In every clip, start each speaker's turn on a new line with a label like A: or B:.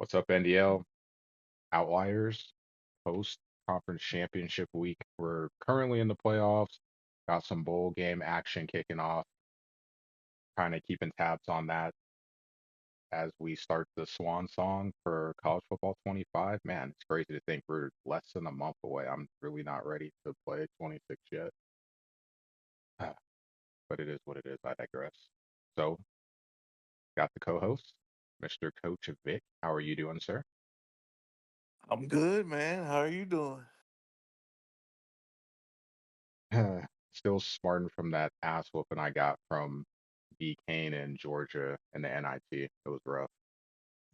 A: What's up, NDL? Outliers, post conference championship week. We're currently in the playoffs. Got some bowl game action kicking off. Kind of keeping tabs on that as we start the swan song for college football 25. Man, it's crazy to think we're less than a month away. I'm really not ready to play 26 yet. But it is what it is. I digress. So, got the co-host, Mr. Coach Vic. How are you doing, sir?
B: I'm good, man. How are you doing?
A: Still smarting from that ass whooping I got from B. Kane in Georgia and the NIT. It was rough,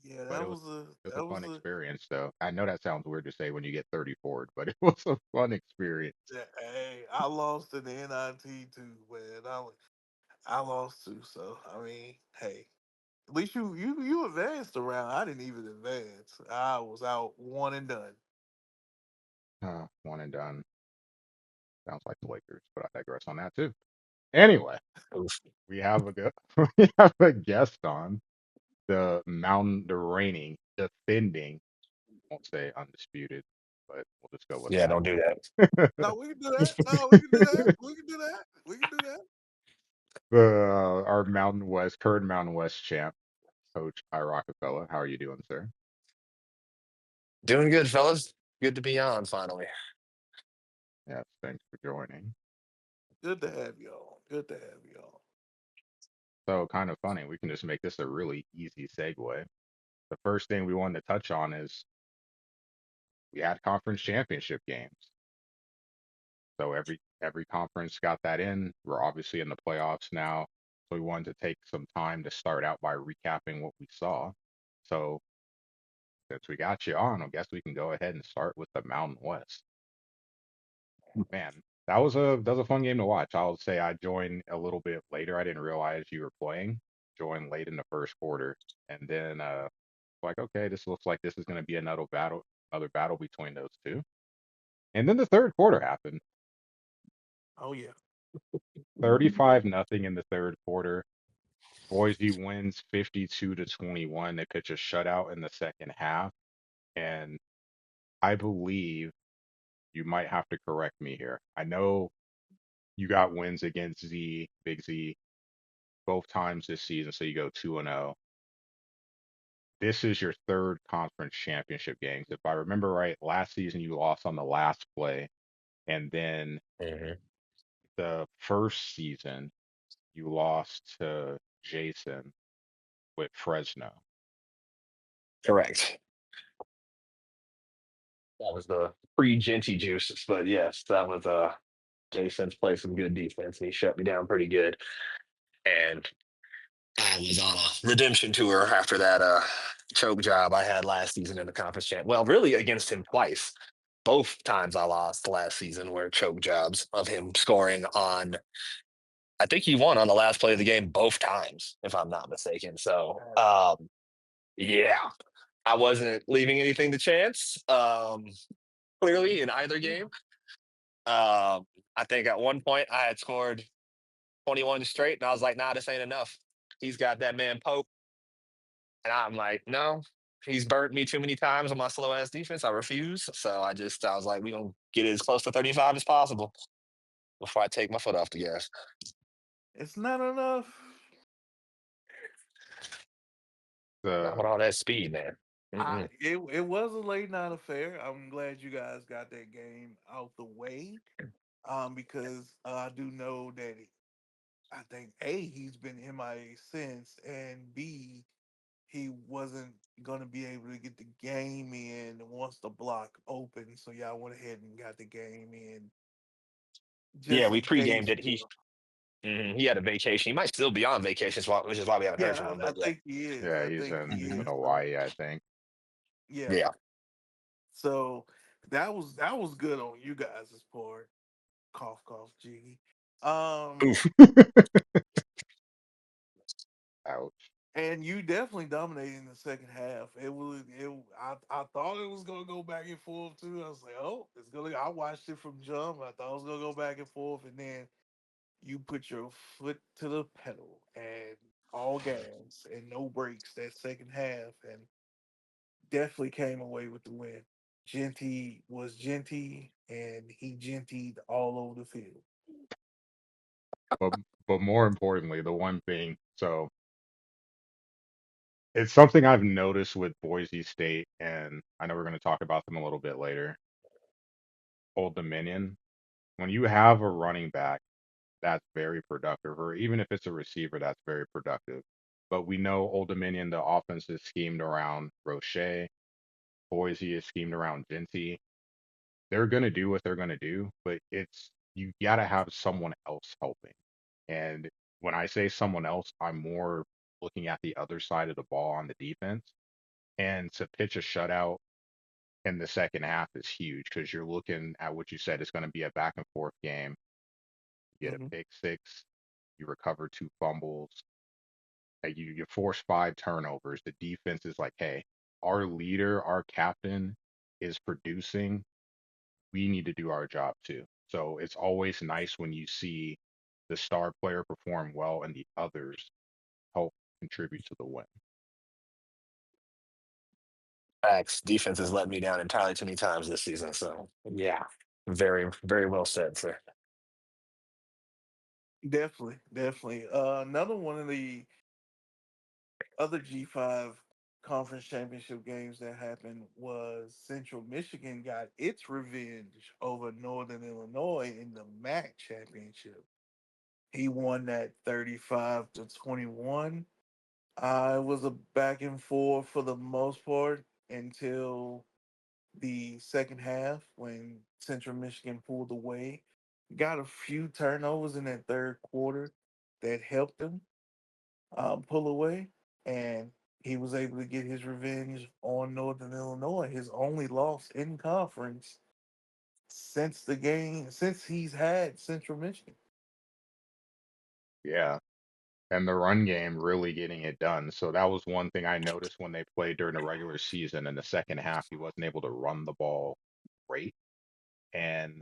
B: Yeah,
A: but
B: that was a
A: it was a
B: that
A: fun
B: was a
A: experience, though. I know that sounds weird to say when you get 30 forward, but it was a fun experience.
B: hey, I lost in the NIT too, man. I lost too, so I mean, hey, at least you advanced around. I didn't even advance. I was out one and done.
A: One and done. Sounds like the Lakers, but I digress on that too. Anyway,
C: Oof.
A: we have a good, we have a guest on the reigning, defending. Won't say undisputed, but we'll just go with
C: Yeah, don't do that.
B: No, we can do that. No, we can do that. We can do that. We can do that.
A: our Mountain West, current Mountain West champ, Coach Iroc. How are you doing, sir?
C: Doing good, fellas. Good to be on finally.
A: Yes, thanks for joining.
B: Good to have y'all. Good to have y'all.
A: So, kind of funny, we can just make this a really easy segue. The first thing we wanted to touch on is we had conference championship games. So every conference got that in. We're obviously in the playoffs now. So we wanted to take some time to start out by recapping what we saw. So since we got you on, I guess we can go ahead and start with the Mountain West. Man, that was a fun game to watch. I'll say I joined a little bit later. I didn't realize you were playing. Joined late in the first quarter, and then like okay, this looks like this is going to be another battle between those two. And then the third quarter happened.
B: Oh yeah.
A: 35 nothing in the third quarter. Boise wins 52-21. They pitch a shutout in the second half, and I believe you might have to correct me here. I know you got wins against Big Z, both times this season, so you go 2-0. This is your third conference championship games. If I remember right, last season you lost on the last play, and then
C: Hmm.
A: the first season you lost to Jason with Fresno.
C: Correct. That was the pre-Jeanty juices, but yes, that was Jason's played some good defense and he shut me down pretty good. And I was on a redemption tour after that choke job I had last season in the conference champ. Well, really against him twice. Both times I lost last season were choke jobs of him scoring on. I think he won on the last play of the game both times, if I'm not mistaken. So, yeah, I wasn't leaving anything to chance. Clearly, in either game, I think at one point I had scored 21 straight, and I was like, "Nah, this ain't enough." He's got that man Pope, and I'm like, "No." He's burnt me too many times on my slow ass defense. I refuse. So I was like, we gonna get it as close to 35 as possible before I take my foot off the gas.
B: It's not enough.
C: Not
A: The
C: with all that speed, man. Mm-mm.
B: It was a late night affair. I'm glad you guys got that game out the way. Because I do know that I think A, he's been MIA since, and B, he wasn't gonna be able to get the game in once the block opened. So y'all went ahead and got the game in
C: Yeah,
B: just
C: we
B: in
C: pre-gamed
B: case.
C: it. He had a vacation. He might still be on vacation, which is why we haven't heard from
B: Yeah,
C: him.
B: I
C: But yeah,
B: think he is.
A: Yeah,
B: I think he
A: he's in
B: is. So
A: Hawaii, I think.
B: yeah.
C: yeah.
B: So that was good on you guys' part. Cough cough Jiggy. Um
C: Oof.
A: Ouch.
B: And you definitely dominated in the second half. It was it. I thought it was gonna go back and forth too. I was like, oh, it's gonna. I watched it from jump. I thought it was gonna go back and forth, and then you put your foot to the pedal and all gas and no brakes that second half, and definitely came away with the win. Jeanty was Jeanty, and he Jeantied all over the field.
A: But but more importantly, the one thing, so it's something I've noticed with Boise State, and I know we're going to talk about them a little bit later. Old Dominion, when you have a running back that's very productive, or even if it's a receiver that's very productive, but we know Old Dominion, the offense is schemed around Roche, Boise is schemed around Jeanty. They're going to do what they're going to do, but it's you got to have someone else helping. And when I say someone else, I'm more looking at the other side of the ball on the defense. And to pitch a shutout in the second half is huge because you're looking at what you said is going to be a back and forth game. You get a
B: Hmm.
A: pick six, you recover two fumbles, you force five turnovers. The defense is like, hey, our leader, our captain is producing. We need to do our job too. So it's always nice when you see the star player perform well and the others help contribute to the win.
C: Facts. Defense has let me down entirely too many times this season. So yeah, very very well said, sir.
B: Definitely, definitely. Another one of the other G5 conference championship games that happened was Central Michigan got its revenge over Northern Illinois in the MAC championship. He won that 35-21. It was a back and forth for the most part until the second half when Central Michigan pulled away. Got a few turnovers in that third quarter that helped them pull away, and he was able to get his revenge on Northern Illinois, his only loss in conference since the game, since he's had Central Michigan.
A: Yeah. And the run game really getting it done. So that was one thing I noticed when they played during the regular season. In the second half, he wasn't able to run the ball great and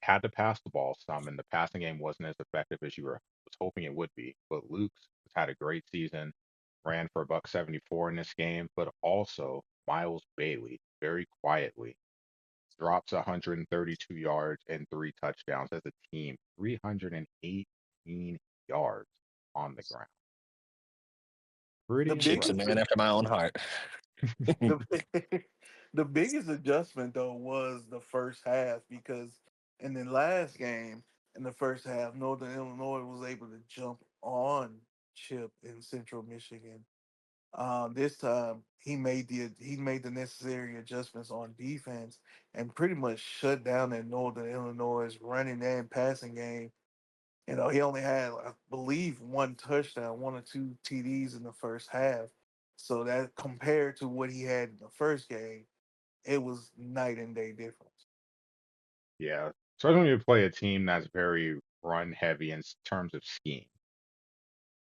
A: had to pass the ball some, and the passing game wasn't as effective as you were was hoping it would be. But Luke's has had a great season, ran for a buck 74 in this game, but also Miles Bailey very quietly drops 132 yards and three touchdowns as a team, 318 yards on the ground.
B: The
A: Pretty
C: Chief's a
B: biggest,
C: man
A: impressive.
C: after my own heart.
B: the, the biggest adjustment though was the first half because in the last game in the first half, Northern Illinois was able to jump on Chip in Central Michigan. This time he made the necessary adjustments on defense and pretty much shut down that Northern Illinois running and passing game. You know, he only had, I believe, one touchdown, one or two TDs in the first half. So that compared to what he had in the first game, it was night and day difference.
A: Yeah. So when you play a team that's very run heavy in terms of scheme,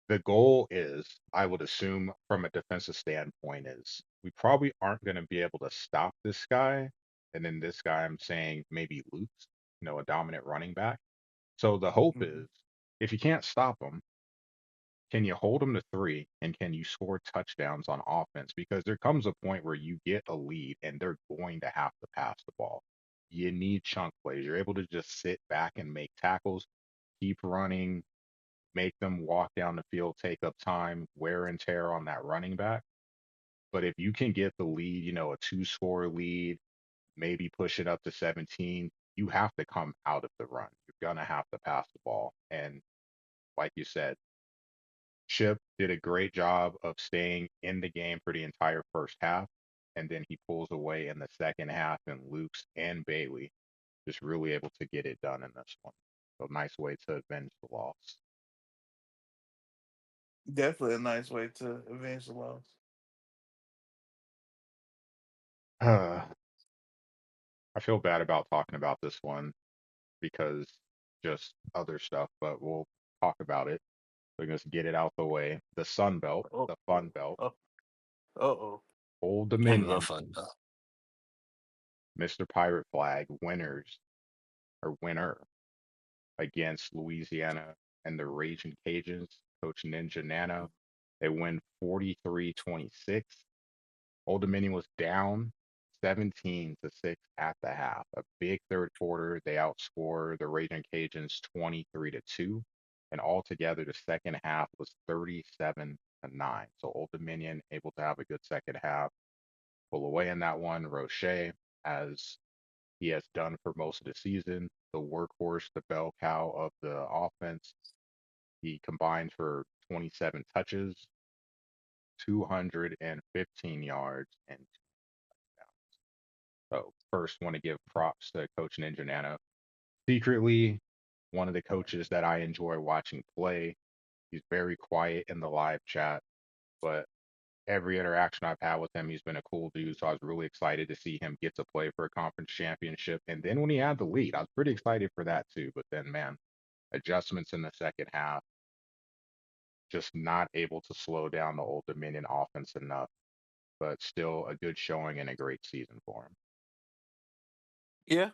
A: the goal is, I would assume from a defensive standpoint, is we probably aren't going to be able to stop this guy. And then this guy, I'm saying maybe Luke's, a dominant running back. So the hope
B: Mhm.
A: is if you can't stop him, can you hold him to three and can you score touchdowns on offense? Because there comes a point where you get a lead and they're going to have to pass the ball. You need chunk plays. You're able to just sit back and make tackles, keep running, make them walk down the field, take up time, wear and tear on that running back. But if you can get the lead, a two-score lead, maybe push it up to 17, you have to come out of the run. You're going to have to pass the ball. And like you said, Chip did a great job of staying in the game for the entire first half. And then he pulls away in the second half, and Luke's and Bailey just really able to get it done in this one. So nice way to avenge the loss.
B: Definitely a nice way to avenge the loss.
A: I feel bad about talking about this one because just other stuff, but we'll talk about it. So just get it out the way. The Sun Belt,
B: Oh,
A: the Fun Belt,
B: oh, oh.
A: Old
C: The
A: Dominion,
C: fun.
A: Mr. Pirate Flag winners or winner against Louisiana and the Raging Cajuns, Coach Ninja Nana. They win 43-26. Old Dominion was down 17-6 at the half. A big third quarter, they outscore the Raging Cajuns 23-2, and altogether the second half was 37-9. So Old Dominion able to have a good second half, pull away in that one. Roche, as he has done for most of the season, the workhorse, the bell cow of the offense. He combined for 27 touches, 215 yards, and so first want to give props to Coach Ninja Nano. Secretly, one of the coaches that I enjoy watching play. He's very quiet in the live chat, but every interaction I've had with him, he's been a cool dude. So I was really excited to see him get to play for a conference championship. And then when he had the lead, I was pretty excited for that too. But then, man, adjustments in the second half, just not able to slow down the Old Dominion offense enough, but still a good showing and a great season for him.
B: Yeah,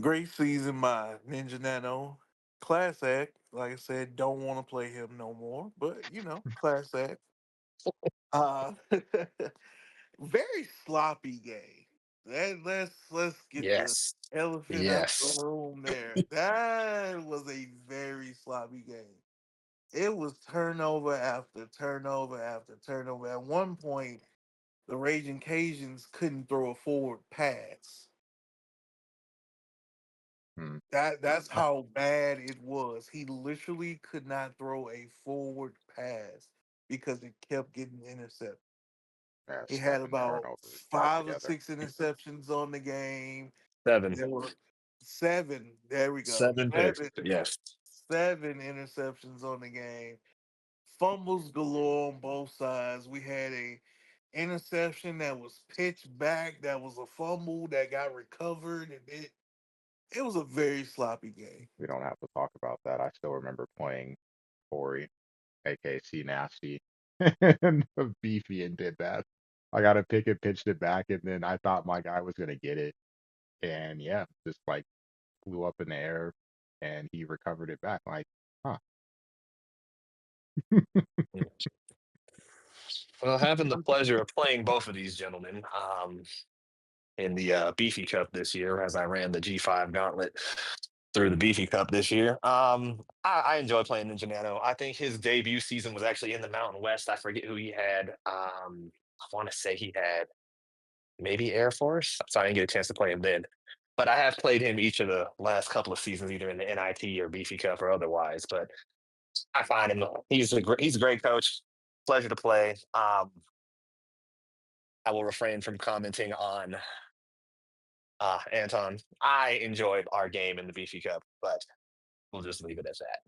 B: great season by Ninja Nano. Class act. Like I said, don't want to play him no more. But class act. Uh, very sloppy game. Let's get the
C: Yes.
B: elephant out the
C: Yes.
B: room there. That was a very sloppy game. It was turnover after turnover after turnover. At one point, the Raging Cajuns couldn't throw a forward pass.
A: Hmm.
B: That's how bad it was. He literally could not throw a forward pass because it kept getting intercepted.
A: Yeah,
B: He had
A: 7
B: about
A: turnovers
B: 5 or 6
A: altogether.
B: interceptions on the game.
C: Seven.
B: There were seven. There we go.
C: Seven picks.
B: Seven,
C: Yes.
B: seven interceptions on the game. Fumbles galore on both sides. We had a interception that was pitched back. That was a fumble that got recovered, and it was a very sloppy game.
A: We don't have to talk about that. I still remember playing Corey, aka C Nasty, and the Beefy and did that. I got a pick and pitched it back, and then I thought my guy was gonna get it, and yeah, just like flew up in the air, and he recovered it back. Like, huh?
C: Well, having the pleasure of playing both of these gentlemen in the Beefy Cup this year, as I ran the G5 gauntlet through the Beefy Cup this year. I enjoy playing Ninja Nano. I think his debut season was actually in the Mountain West. I forget who he had. I want to say he had maybe Air Force. So I didn't get a chance to play him then. But I have played him each of the last couple of seasons, either in the NIT or Beefy Cup or otherwise. But I find him he's a great coach. Pleasure to play. I will refrain from commenting on Anton. I enjoyed our game in the Beefy Cup, but we'll just leave it at that.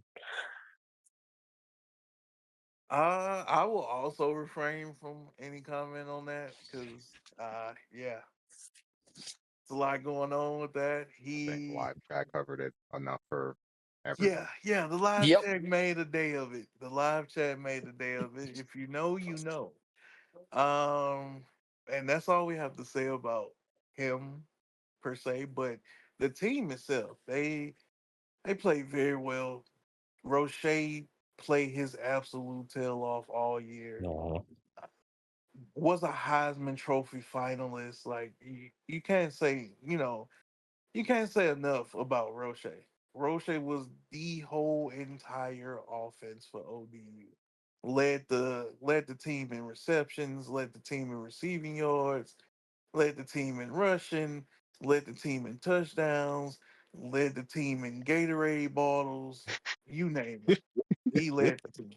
B: I will also refrain from any comment on that because, yeah, it's a lot going on with that.
A: I think
B: He,
A: live chat covered it enough for everyone.
B: yeah, the live
C: Yep.
B: chat made a day of it. The live chat made a day of it. If you know, you know. Um, and that's all we have to say about him per se. But the team itself, they play very well. Roche played his absolute tail off all year.
C: No.
B: Was a Heisman Trophy finalist. Like you can't say, you can't say enough about Roche. Roche was the whole entire offense for ODU. Led the team in receptions, led the team in receiving yards, led the team in rushing, led the team in touchdowns, led the team in Gatorade bottles. You name it. He led the team.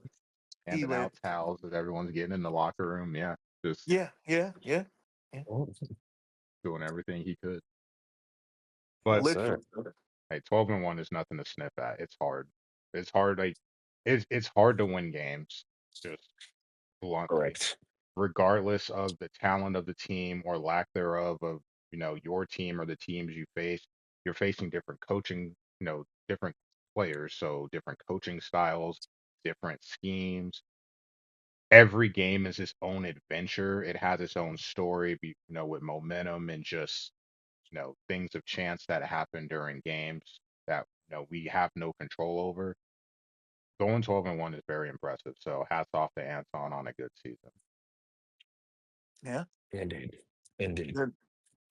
B: He
A: Handing
B: led
A: out
B: the team.
A: towels as everyone's getting in the locker room. Yeah, just
B: Yeah.
A: doing everything he could. But
C: Yes, sir.
B: Literally.
A: hey, 12-1 is nothing to sniff at. It's hard. It's hard. Like it's hard to win games. Just bluntly,
C: Correct.
A: regardless of the talent of the team or lack thereof of your team or the teams you face. You're facing different coaching, different players, so different coaching styles, different schemes. Every game is its own adventure. It has its own story, with momentum and just things of chance that happen during games that we have no control over. Going 12-1 is very impressive. So hats off to Anton on a good season.
B: Yeah.
C: Indeed. Indeed.
B: The,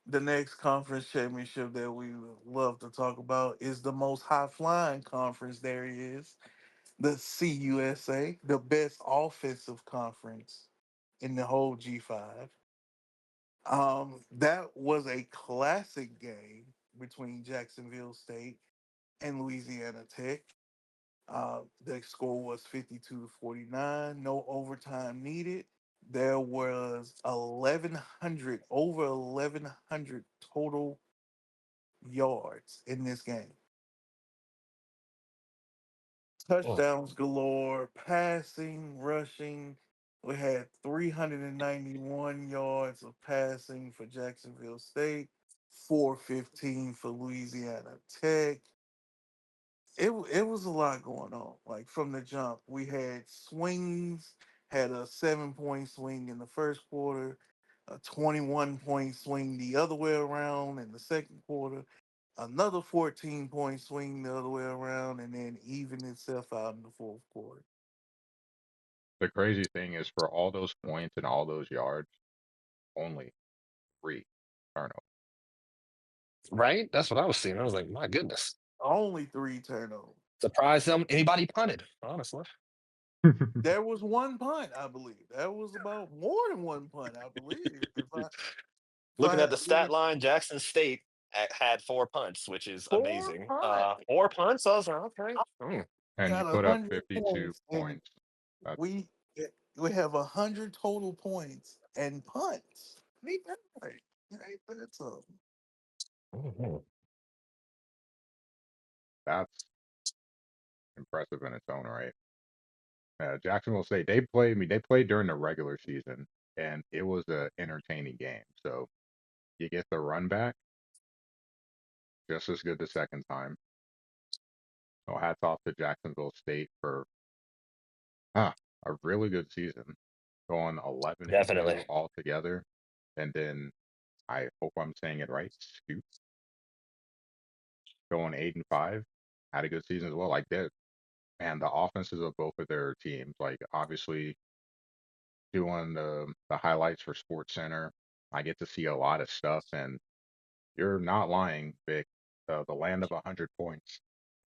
B: the next conference championship that we would love to talk about is the most high flying conference there is, the CUSA, the best offensive conference in the whole G5. That was a classic game between Jacksonville State and Louisiana Tech. The score was 52-49, no overtime needed. There was 1,100, over 1,100 total yards in this game.
C: Oh,
B: Touchdowns galore, passing, rushing. We had 391 yards of passing for Jacksonville State, 415 for Louisiana Tech. It was a lot going on. Like from the jump, we had swings, had a 7 point swing in the first quarter, a 21 point swing the other way around in the second quarter, another 14 point swing the other way around, and then even itself out in the fourth quarter.
A: The crazy thing is for all those points and all those yards, only three turnovers.
C: right? That's what I was seeing. I was like, my goodness.
B: Only three turnovers.
C: Surprised them anybody punted, honestly.
B: There was one punt, I believe. That was about more than one punt, I believe. If
C: Looking
B: I
C: at the
B: look
C: stat
B: at
C: line, Jackson State had 4 punts, which is
B: four
C: amazing.
B: punts.
C: 4 punts. I was like, okay.
A: And you
B: Got
A: put up 52
B: 100 points, and
A: points. That's
B: we we have 100 total points and punts. Ain't that right? Ain't that something?
C: Mhm.
A: that's impressive in its own right. Jacksonville State, they played me. They played during the regular season, and it was a entertaining game. So you get the run back, just as good the second time. So hats off to Jacksonville State for huh, a really good season, going 11-2
C: Definitely.
A: altogether, and then I hope I'm saying it right. Scoop going 8-5, had a good season as well. Like that, man, the offenses of both of their teams, like obviously doing the highlights for Sports Center, I get to see a lot of stuff, and you're not lying, Vic. The land of 100 points.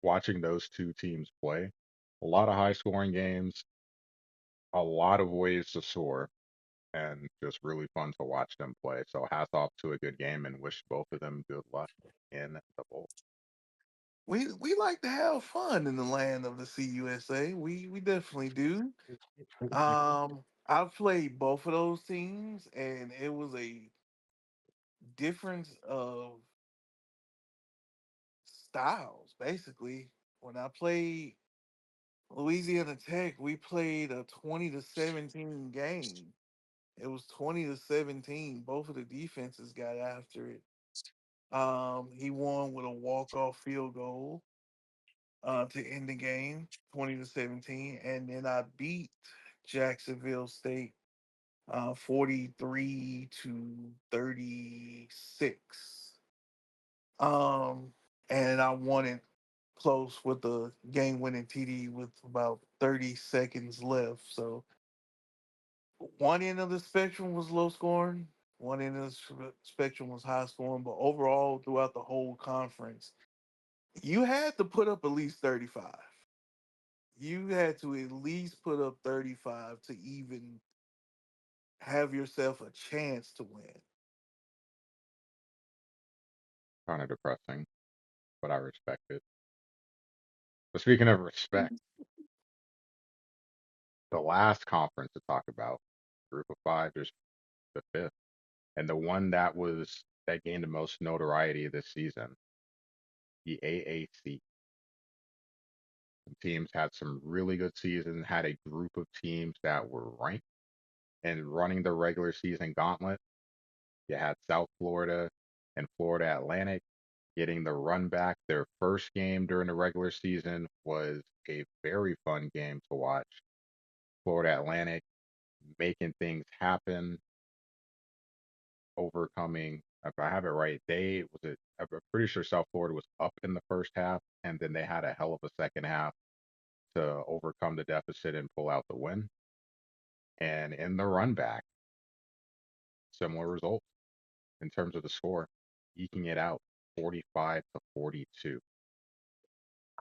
A: Watching those two teams play, a lot of high scoring games, a lot of ways to soar, and just really fun to watch them play. So hats off to a good game, and wish both of them good luck in the bowl.
B: We like to have fun in the land of the CUSA. We definitely do. I've played both of those teams, and it was a difference of styles. Basically, when I played Louisiana Tech, we played a 20-17 game. It was 20-17. Both of the defenses got after it. He won with a walk-off field goal to end the game, 20-17, and then I beat Jacksonville State 43-36. Um, and I won it close with the game-winning TD with about 30 seconds left. So one end of the spectrum was low scoring, one end of the spectrum was high scoring, but overall throughout the whole conference, you had to put up at least 35. You had to at least put up 35 to even have yourself a chance to win.
A: Kind of depressing, but I respect it. But speaking of respect, the last conference to talk about, Group of Five, is the fifth, and the one that gained the most notoriety this season, the AAC. Some teams had some really good seasons, had a group of teams that were ranked and running the regular season gauntlet. You had South Florida and Florida Atlantic getting the run back. Their first game during the regular season was a very fun game to watch. Florida Atlantic making things happen, overcoming. If I have it right, I'm pretty sure South Florida was up in the first half, and then they had a hell of a second half to overcome the deficit and pull out the win. And in the run back, similar results in terms of the score, eking it out 45-42.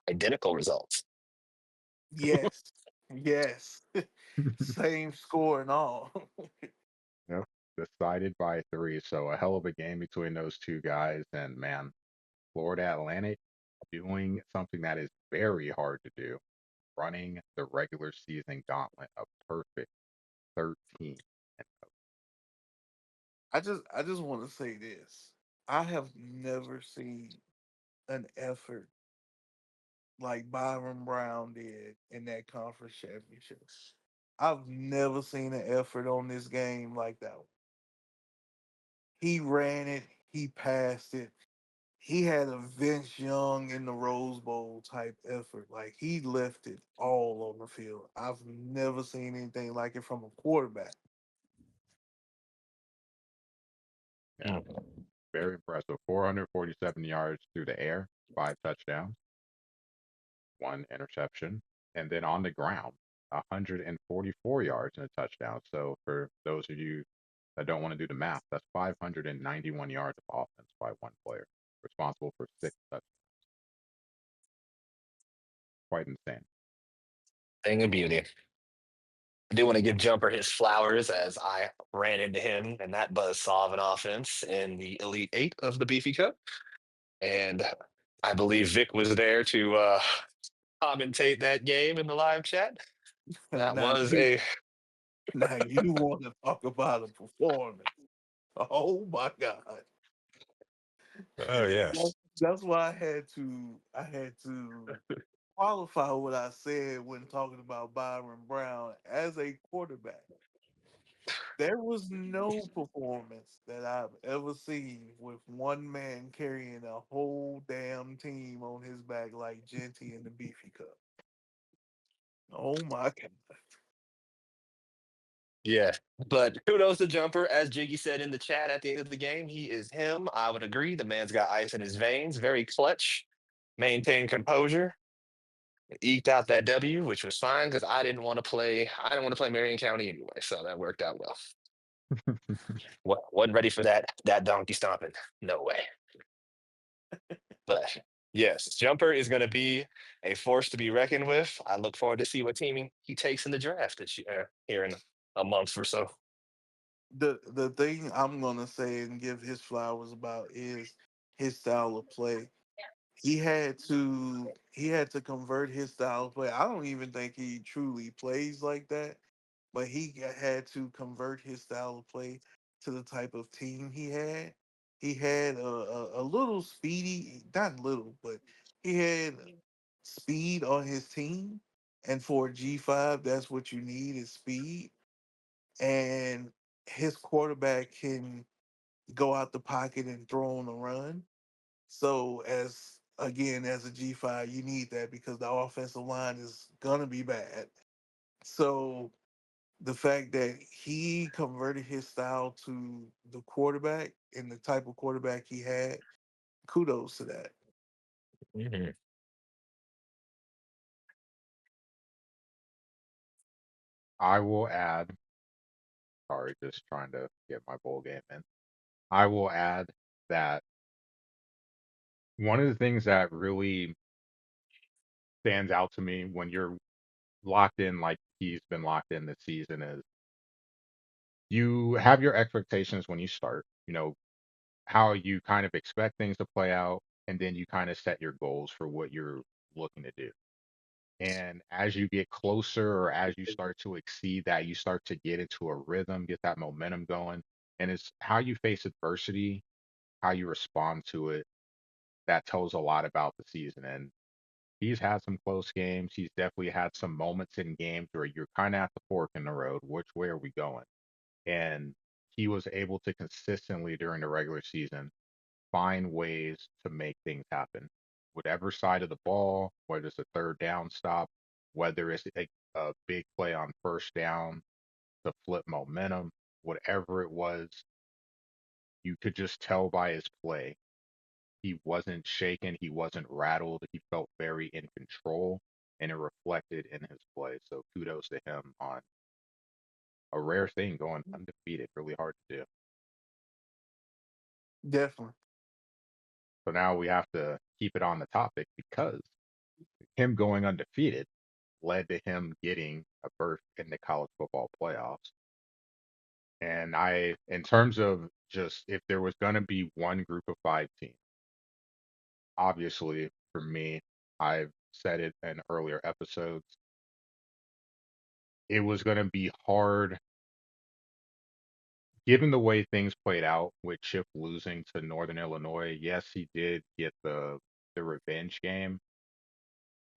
C: Identical results.
B: Yes, yes, same score and all.
A: Yep. Decided by three. So a hell of a game between those two guys. And man, Florida Atlantic doing something that is very hard to do, running the regular season gauntlet, a perfect 13.
B: I just want to say this. I have never seen an effort like Byron Brown did in that conference championship. I've never seen an effort on this game like that one. He ran it, he passed it. He had a Vince Young in the Rose Bowl type effort. Like he left it all on the field. I've never seen anything like it from a quarterback.
A: Yeah, very impressive. 447 yards through the air, five touchdowns, one interception, and then on the ground, 144 yards and a touchdown. So for those of you that don't want to do the math, that's 591 yards of offense by one player, responsible for six touchdowns. Quite insane.
C: Thing of beauty. I do want to give Jumper his flowers as I ran into him and that buzzsaw of an offense in the Elite Eight of the Beefy Cup. And I believe Vic was there to commentate that game in the live chat. That
B: now
C: was
B: you
C: a
B: now you want to talk about a performance. Oh my God.
C: oh
B: That's,
C: yes.
B: that's why I had to qualify what I said when talking about Byron Brown as a quarterback. There was no performance that I've ever seen with one man carrying a whole damn team on his back like Jeanty in the Beefy Cup. Oh my God.
C: Yeah. But kudos to Jumper. As Jiggy said in the chat at the end of the game, he is him. I would agree. The man's got ice in his veins, very clutch, maintained composure, eked out that W, which was fine because I didn't want to play Marion County anyway. So that worked out well. Wasn't ready for that donkey stomping. No way. But yes, Jumper is going to be a force to be reckoned with. I look forward to see what team he takes in the draft this year, here in a month or so.
B: The thing I'm gonna say and give his flowers about is his style of play. He had to convert his style of play. I don't even think he truly plays like that, but had to convert his style of play to the type of team he had. He had a little speedy, not little, but he had speed on his team. And for a G5, that's what you need is speed. And his quarterback can go out the pocket and throw on the run. So as a G5, you need that because the offensive line is gonna be bad. So the fact that he converted his style to the quarterback and the type of quarterback he had, kudos to that.
C: Mhm.
A: I will add, sorry, just trying to get my bowl game in. I will add that one of the things that really stands out to me when you're locked in like he's been locked in this season is you have your expectations when you start, how you kind of expect things to play out, and then you kind of set your goals for what you're looking to do. And as you get closer or as you start to exceed that, you start to get into a rhythm, get that momentum going. And it's how you face adversity, how you respond to it, that tells a lot about the season. And he's had some close games. He's definitely had some moments in games where you're kind of at the fork in the road. Which way are we going? And he was able to consistently during the regular season find ways to make things happen. Whatever side of the ball, whether it's a third down stop, whether it's a big play on first down to flip momentum, whatever it was, you could just tell by his play. He wasn't shaken, he wasn't rattled, he felt very in control, and it reflected in his play. So kudos to him on a rare thing going undefeated, really hard to do.
B: Definitely.
A: So now we have to keep it on the topic because him going undefeated led to him getting a berth in the college football playoffs. And in terms of just if there was going to be one group of five team, obviously for me, I've said it in earlier episodes, it was going to be hard given the way things played out with Chip losing to Northern Illinois. Yes, he did get the revenge game,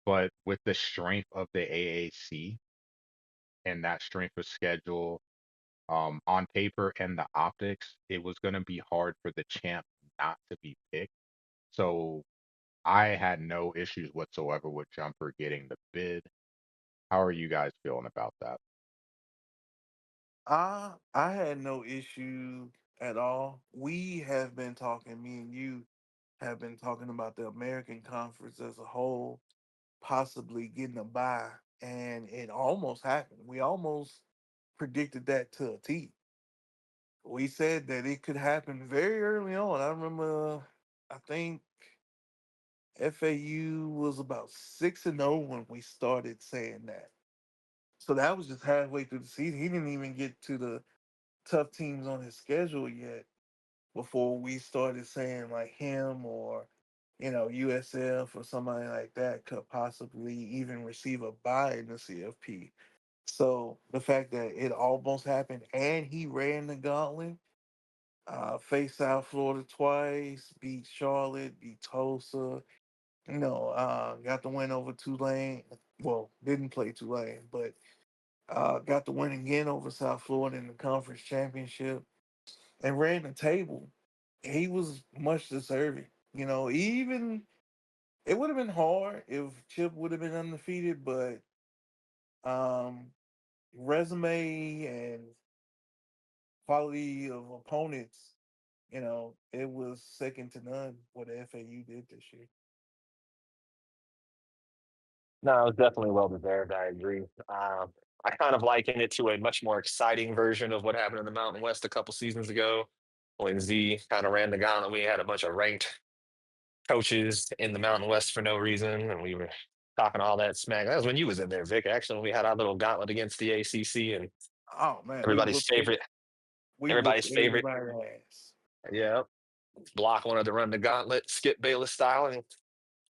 A: but with the strength of the AAC and that strength of schedule on paper and the optics, it was going to be hard for the champ not to be picked. So I had no issues whatsoever with Jumper getting the bid. How are you guys feeling about that?
B: I had no issue at all. We have been talking, me and you have been talking about the American Conference as a whole, possibly getting a bye, and it almost happened. We almost predicted that to a T. We said that it could happen very early on. I remember, I think FAU was about 6-0 when we started saying that. So that was just halfway through the season. He didn't even get to the tough teams on his schedule yet before we started saying like him or USF or somebody like that could possibly even receive a bye in the CFP. So the fact that it almost happened and he ran the gauntlet, faced South Florida twice, beat Charlotte, beat Tulsa, got the win over Tulane. Well, didn't play Tulane, but got the win again over South Florida in the conference championship and ran the table. He was much deserving. Even it would have been hard if Chip would have been undefeated, but um, resume and quality of opponents, it was second to none what the FAU did this year.
C: No, it was definitely well deserved. I agree. I kind of liken it to a much more exciting version of what happened in the Mountain West a couple seasons ago when Z kind of ran the gauntlet. We had a bunch of ranked coaches in the Mountain West for no reason, and we were talking all that smack. That was when you was in there, Vic. Actually, when we had our little gauntlet against the ACC and
B: Oh man,
C: everybody's favorite,
B: we whooped
C: everybody's favorite.
B: everybody's ass.
C: Yeah, Block wanted to run the gauntlet, Skip Bayless style, and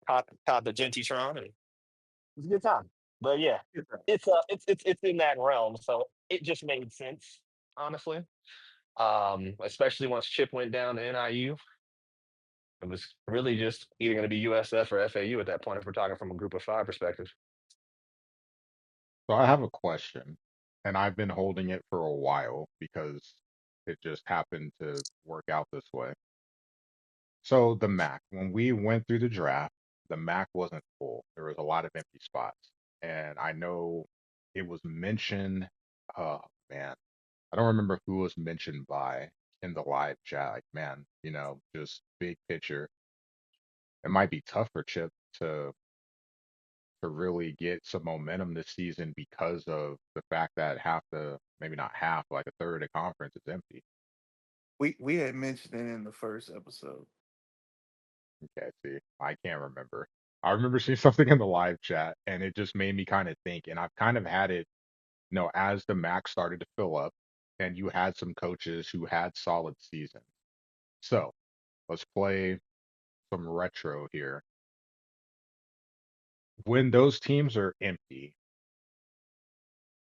C: caught the Gentrytron, and it was a good time. But yeah, it's in that realm, so it just made sense, honestly. Especially once Chip went down to NIU, it was really just either going to be USF or FAU at that point if we're talking from a group of five perspective.
A: So I have a question, and I've been holding it for a while because it just happened to work out this way. So the MAC, when we went through the draft, the MAC wasn't full. There was a lot of empty spots. And I know it was mentioned, oh man, I don't remember who was mentioned by in the live chat. Like, man, just big picture. It might be tough for Chip to really get some momentum this season because of the fact that maybe not half, like a third of the conference is empty.
B: We had mentioned it in the first episode.
A: Okay, see, I can't remember. I remember seeing something in the live chat and it just made me kind of think. And I've kind of had it, as the max started to fill up and you had some coaches who had solid seasons. So let's play some retro here. When those teams are empty,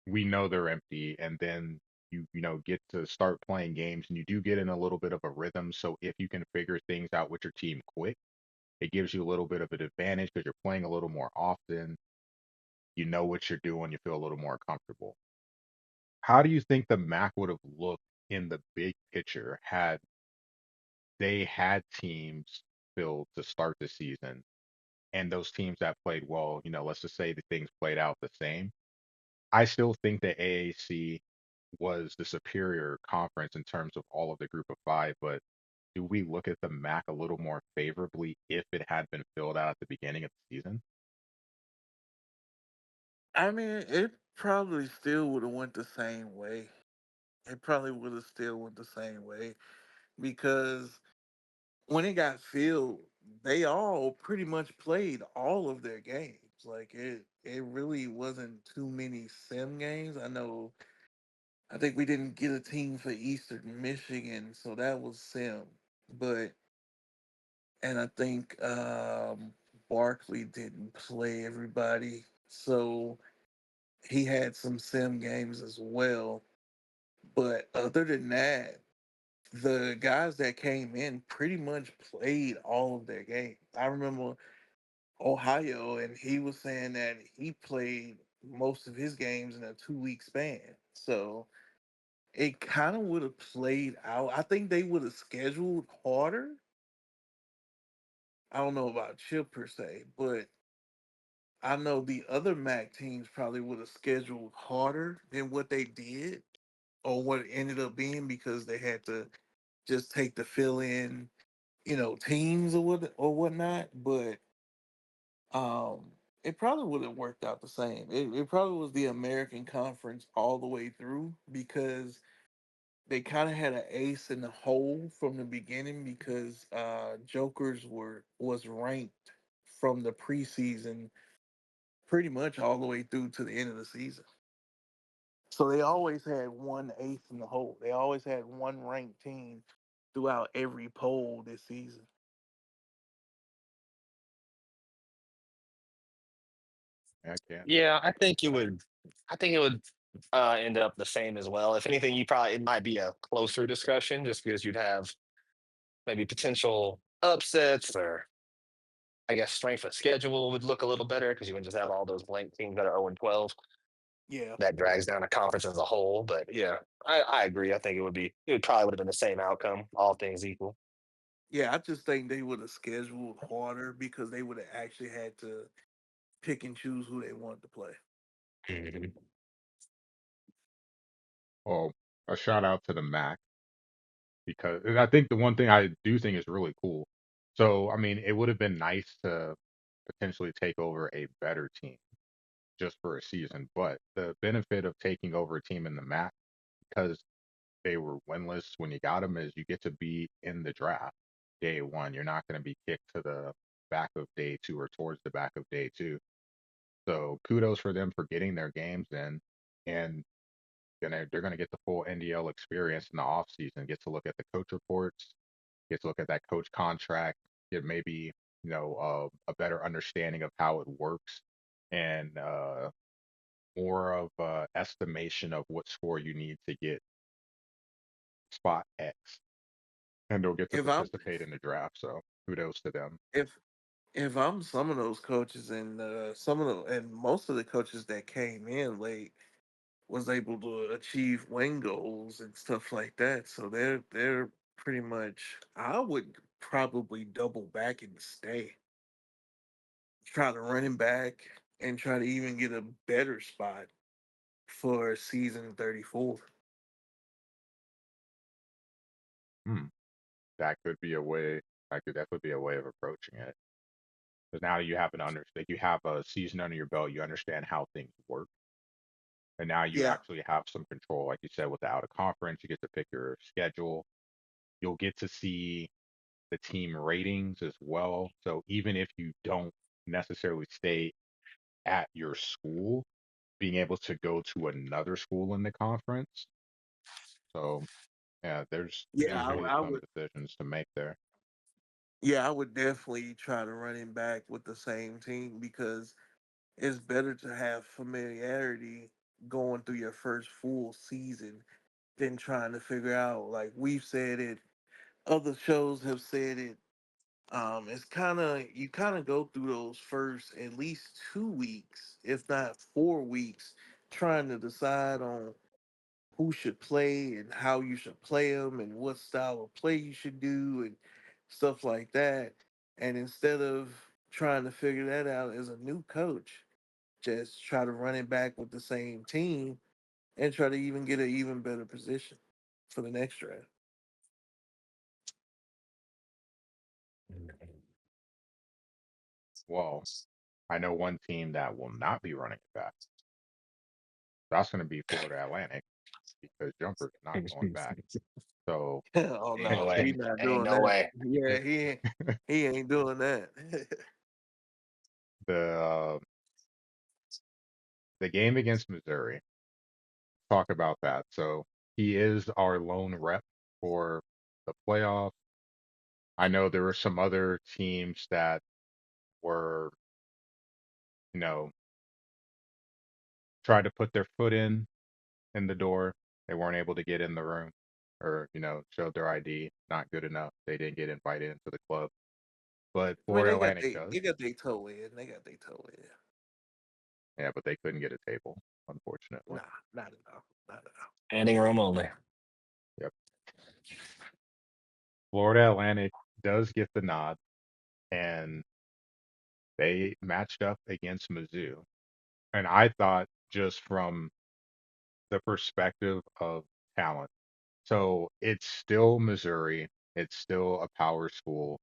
A: we know they're empty, and then you get to start playing games and you do get in a little bit of a rhythm. So if you can figure things out with your team quick, it gives you a little bit of an advantage because you're playing a little more often. You know what you're doing, you feel a little more comfortable. How do you think the Mac would have looked in the big picture had they had teams filled to start the season and those teams that played well, let's just say the things played out the same? I still think the AAC was the superior conference in terms of all of the group of five, but do we look at the MAC a little more favorably if it had been filled out at the beginning of the season?
B: I mean, it probably still would have went the same way. It probably would have still went the same way because when it got filled, they all pretty much played all of their games. Like it really wasn't too many sim games. I think we didn't get a team for Eastern Michigan, so that was sim. But and I think Barkley didn't play everybody, so he had some sim games as well. But other than that, the guys that came in pretty much played all of their games. I remember Ohio, and he was saying that he played most of his games in a 2 week span. So it kind of would have played out. I think they would have scheduled harder. I don't know about Chip per se, but I know the other MAC teams probably would have scheduled harder than what they did or what it ended up being because they had to just take the fill in, teams or whatnot. But um, it probably would have worked out the same. It probably was the American Conference all the way through because they kind of had an ace in the hole from the beginning because Jokers was ranked from the preseason pretty much all the way through to the end of the season. So they always had one ace in the hole. They always had one ranked team throughout every poll this season.
A: I can't.
C: Yeah, I think it would. I think it would end up the same as well. If anything, you probably it might be a closer discussion just because you'd have maybe potential upsets or I guess strength of schedule would look a little better because you wouldn't just have all those blank teams that are 0 and 12.
B: Yeah.
C: That drags down the conference as a whole. But yeah, I agree. I think it would probably would have been the same outcome, all things equal.
B: Yeah, I just think they would have scheduled harder because they would have actually had to pick and choose who they wanted to play.
C: Mhm.
A: Well, a shout out to the Mac because and I think the one thing I do think is really cool. So, I mean, it would have been nice to potentially take over a better team just for a season, but the benefit of taking over a team in the MAC because they were winless when you got them is you get to be in the draft day one. You're not going to be kicked to the back of day two or towards the back of day two. So kudos for them for getting their games in and they're gonna get the full NDL experience in the off season, get to look at the coach reports, get to look at that coach contract, get maybe, a better understanding of how it works and more of estimation of what score you need to get spot X. And they'll get to
B: If I'm
A: participate in the draft. So kudos to them.
B: if if I'm some of those coaches and most of the coaches that came in late was able to achieve win goals and stuff like that. So they're pretty much I would probably double back and stay. Try to run him back and try to even get a better spot for season 34.
A: Hmm. That could be a way. That could definitely be a way of approaching it. Because now you have you have a season under your belt. You understand how things work, and now you
B: Yeah.
A: actually have some control. Like you said, with the out of conference, you get to pick your schedule. You'll get to see the team ratings as well. So even if you don't necessarily stay at your school, being able to go to another school in the conference. So yeah, there's
B: Yeah,
A: usually
B: I
A: some
B: would.
A: decisions to make there.
B: Yeah, I would definitely try to run him back with the same team because it's better to have familiarity going through your first full season than trying to figure out. Like we've said it, other shows have said it. It's kind of you kind of go through those first at least 2 weeks, if not 4 weeks, trying to decide on who should play and how you should play them and what style of play you should do and stuff like that. And instead of trying to figure that out as a new coach, just try to run it back with the same team and try to even get an even better position for the next draft.
A: Well, I know one team that will not be running it back. That's going to be Florida Atlantic. because Jumper's not going back. So
B: Oh
C: ain't,
B: no,
C: ain't,
B: he not
C: ain't
B: doing
C: no
B: that.
C: way.
B: Yeah, he ain't doing that.
A: the the game against Missouri, talk about that. So he is our lone rep for the playoff. I know there were some other teams that were, you know, tried to put their foot in the door. They weren't able to get in the room or, showed their ID. Not good enough. They didn't get invited into the club. But
B: I mean,
A: Florida Atlantic does.
B: they got their toe in. They got their toe in.
A: Yeah, but they couldn't get a table, unfortunately.
B: Nah, not at all. Not at all.
C: Standing room only.
A: Yep. Florida Atlantic does get the nod, and they matched up against Mizzou. And I thought just from the perspective of talent. So it's still Missouri, it's still a power school,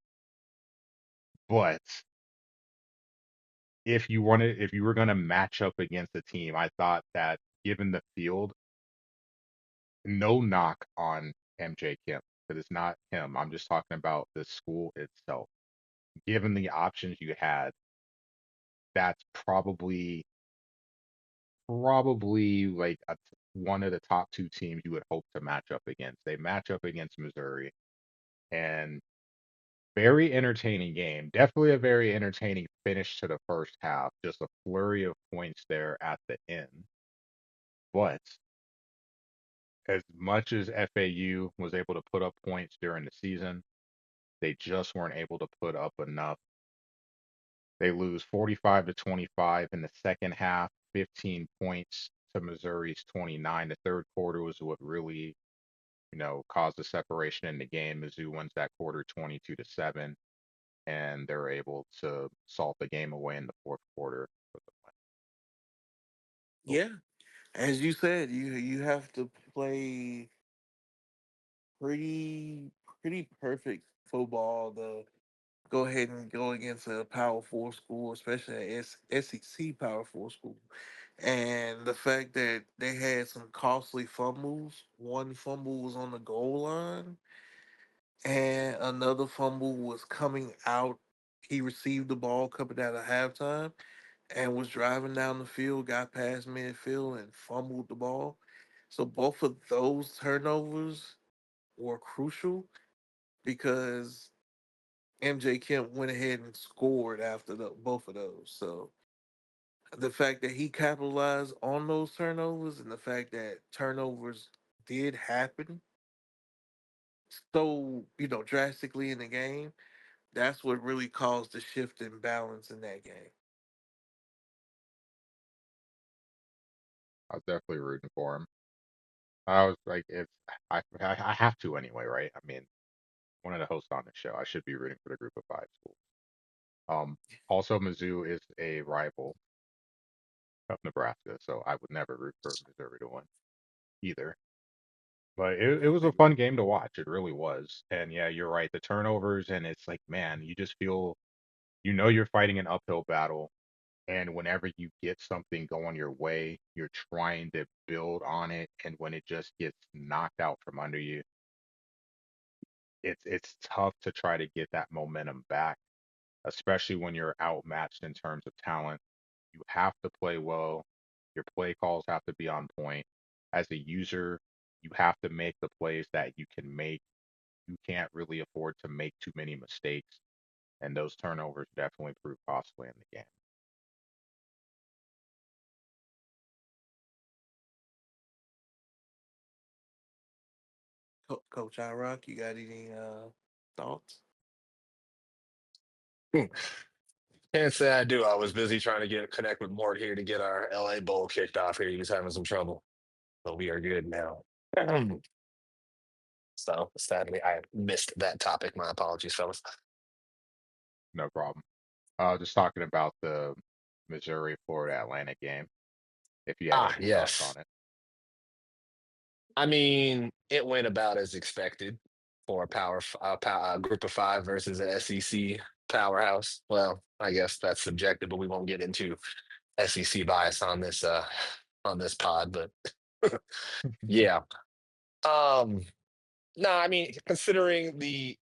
A: but if you were going to match up against a team, I thought that given the field, no knock on MJ Kim, because it's not him. I'm just talking about the school itself. Given the options you had, that's probably like one of the top two teams you would hope to match up against. They match up against Missouri, and very entertaining game. Definitely a very entertaining finish to the first half. Just a flurry of points there at the end. But as much as FAU was able to put up points during the season, they just weren't able to put up enough. They lose 45 to 25 in the second half, 15 points to Missouri's 29. The third quarter was what really, caused the separation in the game. Mizzou wins that quarter 22-7, and they're able to salt the game away in the fourth quarter with the win.
B: Yeah, as you said, you have to play pretty pretty perfect football to go ahead and go against a Power Four school, especially a SEC Power Four school. And the fact that they had some costly fumbles. One fumble was on the goal line, and another fumble was coming out. He received the ball coming out of halftime and was driving down the field, got past midfield, and fumbled the ball. So both of those turnovers were crucial because MJ Kemp went ahead and scored after both of those. So the fact that he capitalized on those turnovers and the fact that turnovers did happen so drastically in the game, that's what really caused the shift in balance in that game.
A: I was definitely rooting for him. I was like, it's I have to anyway, right? I mean, one of the hosts on the show, I should be rooting for the group of five schools. Also, Mizzou is a rival of Nebraska, so I would never root for Missouri to win either. But it was a fun game to watch. It really was. And yeah, you're right. The turnovers, and it's like, man, you just feel, you're fighting an uphill battle. And whenever you get something going your way, you're trying to build on it. And when it just gets knocked out from under you, it's tough to try to get that momentum back, especially when you're outmatched in terms of talent. You have to play well. Your play calls have to be on point. As a user, you have to make the plays that you can make. You can't really afford to make too many mistakes, and those turnovers definitely prove costly in the game.
B: Coach Iroc, you got any thoughts?
C: Can't say I do. I was busy trying to get connect with Mort here to get our LA Bowl kicked off here. He was having some trouble. But we are good now. So sadly I missed that topic. My apologies, fellas.
A: No problem. Just talking about the Missouri Florida Atlantic game, if you had
C: Ah,
A: any thoughts
C: yes.
A: on it.
C: I mean, it went about as expected for a group of five versus an SEC powerhouse. Well, I guess that's subjective, but we won't get into SEC bias on this pod. But Yeah. Um, no, I mean, considering the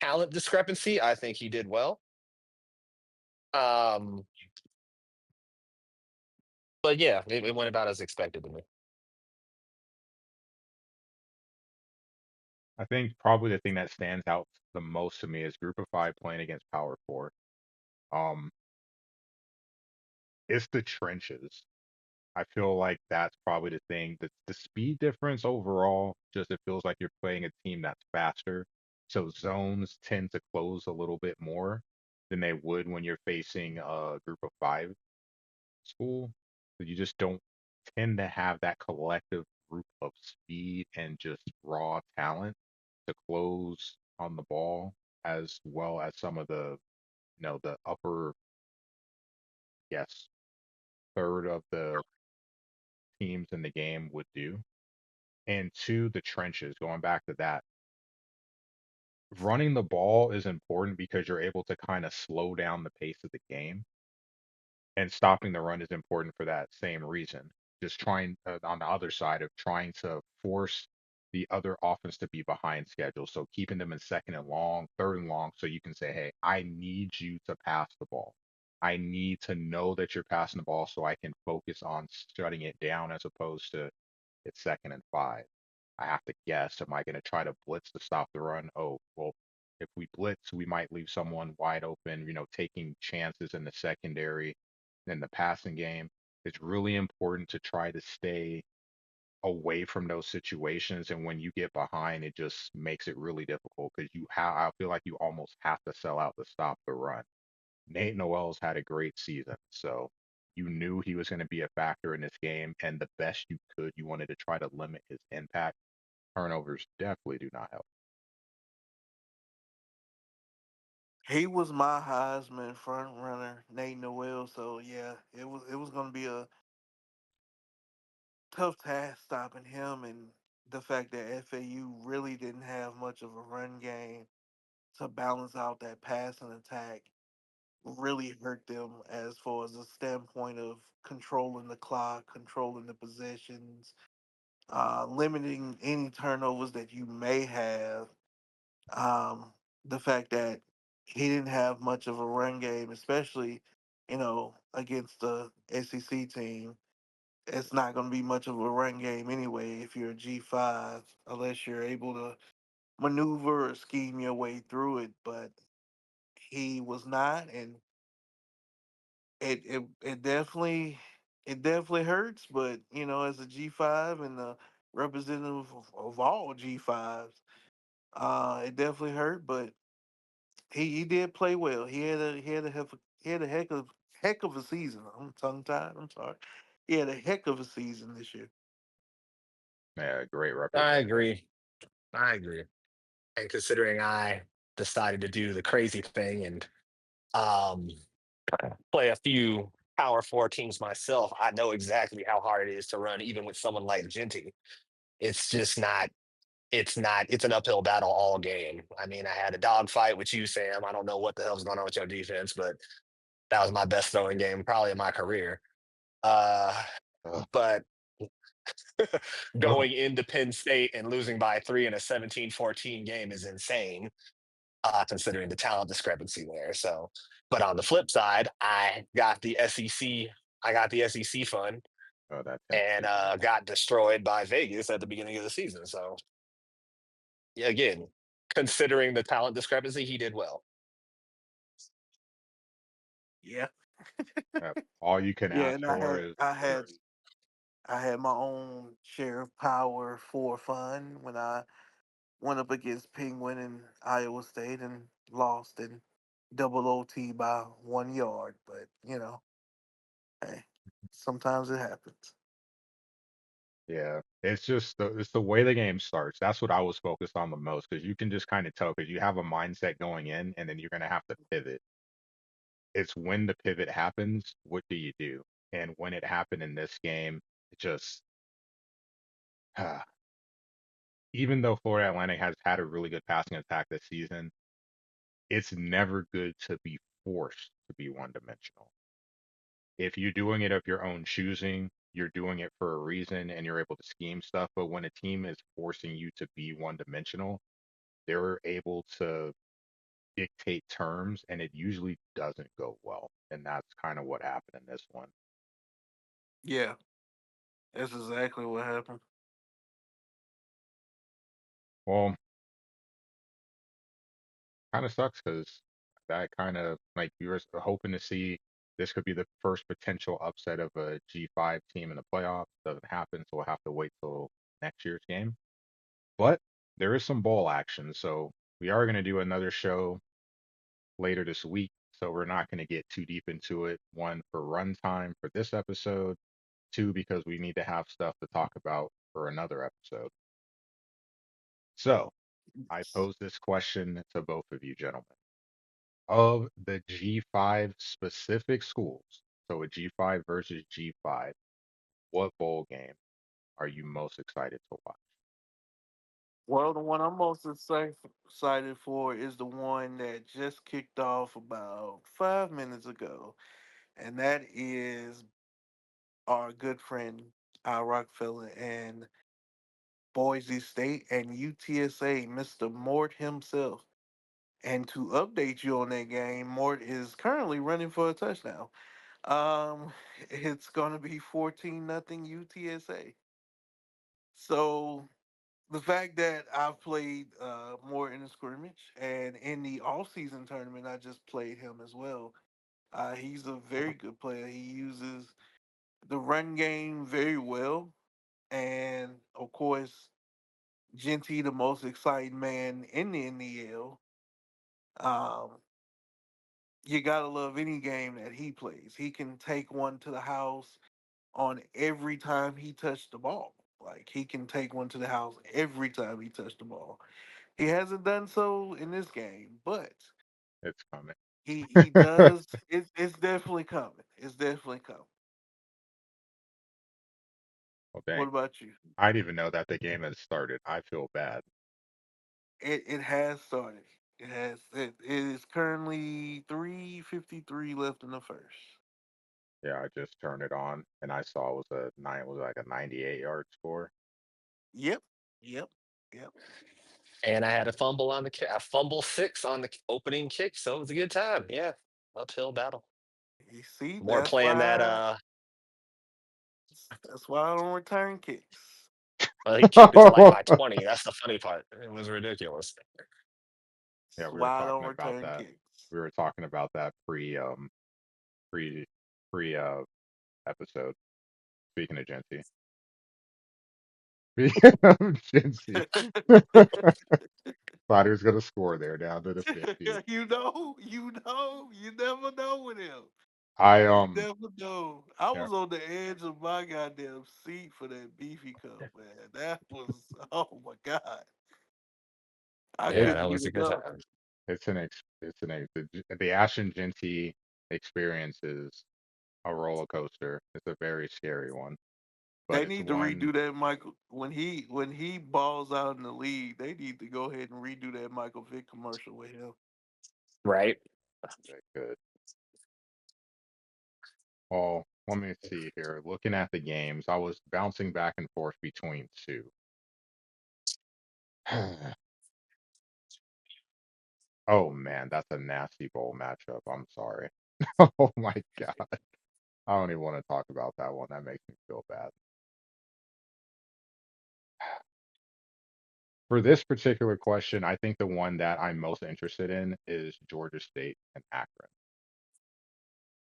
C: talent discrepancy, I think he did well. Um, but yeah, it went about as expected to me.
A: I think probably the thing that stands out the most to me is Group of Five playing against Power Four. Um, it's the trenches. I feel like that's probably the thing. The speed difference overall, just it feels like you're playing a team that's faster. So zones tend to close a little bit more than they would when you're facing a Group of Five school. So you just don't tend to have that collective group of speed and just raw talent to close on the ball as well as some of the upper, yes, third of the teams in the game would do. And two, the trenches, going back to that, running the ball is important because you're able to kind of slow down the pace of the game. And stopping the run is important for that same reason. Just trying on the other side of trying to force the other offense to be behind schedule. So keeping them in second and long, third and long, so you can say, hey, I need you to pass the ball. I need to know that you're passing the ball so I can focus on shutting it down as opposed to it's second and five. I have to guess, am I going to try to blitz to stop the run? Oh, well, if we blitz, we might leave someone wide open, taking chances in the secondary, in the passing game. It's really important to try to stay away from those situations. And when you get behind, it just makes it really difficult because I feel like you almost have to sell out to stop the run. Nate Noel's had a great season, so you knew he was going to be a factor in this game, and the best you could, you wanted to try to limit his impact. Turnovers definitely do not help.
B: He was my Heisman front runner, Nate Noel. So yeah, it was gonna be a tough task stopping him, and the fact that FAU really didn't have much of a run game to balance out that passing attack really hurt them as far as the standpoint of controlling the clock, controlling the possessions, limiting any turnovers that you may have. Um, the fact that he didn't have much of a run game, especially against the SEC team, it's not going to be much of a run game anyway if you're a G5, unless you're able to maneuver or scheme your way through it. But he was not, and it definitely hurts. But as a G5 and the representative of all G5s, it definitely hurt. But he did play well. He had a heck of a season. I'm tongue tied. I'm sorry. He had a heck of a season this year.
A: Yeah, great
C: I
A: representation.
C: agree. I agree. And considering I decided to do the crazy thing and um, play a few Power Four teams myself, I know exactly how hard it is to run, even with someone like Jeanty. It's just not. It's not. It's an uphill battle all game. I mean, I had a dogfight with you, Sam. I don't know what the hell's going on with your defense, but that was my best throwing game probably in my career. Uh,
A: Ugh,
C: but
A: ugh.
C: going into Penn State and losing by three in a 17-14 game is insane, considering the talent discrepancy there. So, but on the flip side, I got the SEC fund
A: Oh, that
C: and
A: Tennessee game.
C: got destroyed by Vegas at the beginning of the season. So, yeah, again, considering the talent discrepancy, he did well.
B: Yeah,
A: All you can
B: yeah,
A: ask
B: and I
A: for
B: had
A: is
B: I had I had my own share of power for fun when I went up against Penguin in Iowa State and lost in double OT by 1 yard. But hey, sometimes it happens.
A: yeah. It's the way the game starts. That's what I was focused on the most because you can just kind of tell because you have a mindset going in and then you're gonna have to pivot. It's when the pivot happens, what do you do? And when it happened in this game, it just even though Florida Atlantic has had a really good passing attack this season, it's never good to be forced to be one dimensional. If you're doing it of your own choosing, you're doing it for a reason and you're able to scheme stuff. But when a team is forcing you to be one dimensional, they're able to dictate terms and it usually doesn't go well. And that's kind of what happened in this one.
B: Yeah, that's exactly what happened.
A: Well, kind of sucks because that kind of like you were hoping to see this could be the first potential upset of a G5 team in the playoffs. Doesn't happen, so we'll have to wait till next year's game. But there is some bowl action, so we are going to do another show later this week. So we're not going to get too deep into it. One, for runtime for this episode. Two, because we need to have stuff to talk about for another episode. So I pose this question to both of you gentlemen. Of the G5 specific schools, so a G5 versus G5, what bowl game are you most excited to watch?
B: Well, the one I'm most excited for is the one that just kicked off about 5 minutes ago, and that is our good friend Iroc and Boise State and UTSA, Mr. Mort himself. And to update you on that game, Mort is currently running for a touchdown. Um, it's gonna be 14-0 UTSA. So the fact that I've played more in the scrimmage and in the off-season tournament, I just played him as well. He's a very good player. He uses the run game very well, and of course, Jeanty, the most exciting man in the NDL. Um, you gotta love any game that he plays. He can take one to the house on every time he touched the ball. Like he can take one to the house every time he touched the ball. He hasn't done so in this game, but
A: It's coming.
B: he does. It's definitely coming. It's definitely coming.
A: Well,
B: What
A: dang.
B: about you?
A: I didn't even know that the game has started. I feel bad.
B: It has started. It has. It is currently 3:53 left in the first.
A: Yeah, I just turned it on and I saw it was like a 98-yard score.
B: Yep. Yep. Yep.
C: And I had a fumble on the kick, a fumble six on the opening kick, so it was a good time. Yeah, uphill battle.
B: You see,
C: More playing that.
B: that's why I don't return kicks.
C: Well, he kicked it to like my 20. That's the funny part. It was ridiculous.
A: Yeah,
B: That's
A: we were
B: why I don't
A: talking about
B: return
A: that.
B: kicks.
A: We were talking about that pre pre episode. Speaking of Genty. Speaking of Genty. Thought he was gonna score there down to the 50.
B: You never know with him.
A: I
B: You never know. I
A: yeah,
B: was on the edge of my goddamn seat for that beefy cup, man. That was, oh my god, I
C: Yeah,
A: it's
C: that
B: couldn't
C: was
B: get
C: a good
B: enough.
C: time.
A: the Ashen Genty experience is a roller coaster. It's a very scary one, but
B: They
A: it's
B: need to
A: one.
B: redo that Michael when he balls out in the league. They need to go ahead and redo that Michael Vick commercial with him.
C: Right?
A: That could. Well, let me see here. Looking at the games, I was bouncing back and forth between two. Oh man, that's a nasty bowl matchup. I'm sorry. Oh my God. I don't even want to talk about that one. That makes me feel bad. For this particular question, I think the one that I'm most interested in is Georgia State and Akron.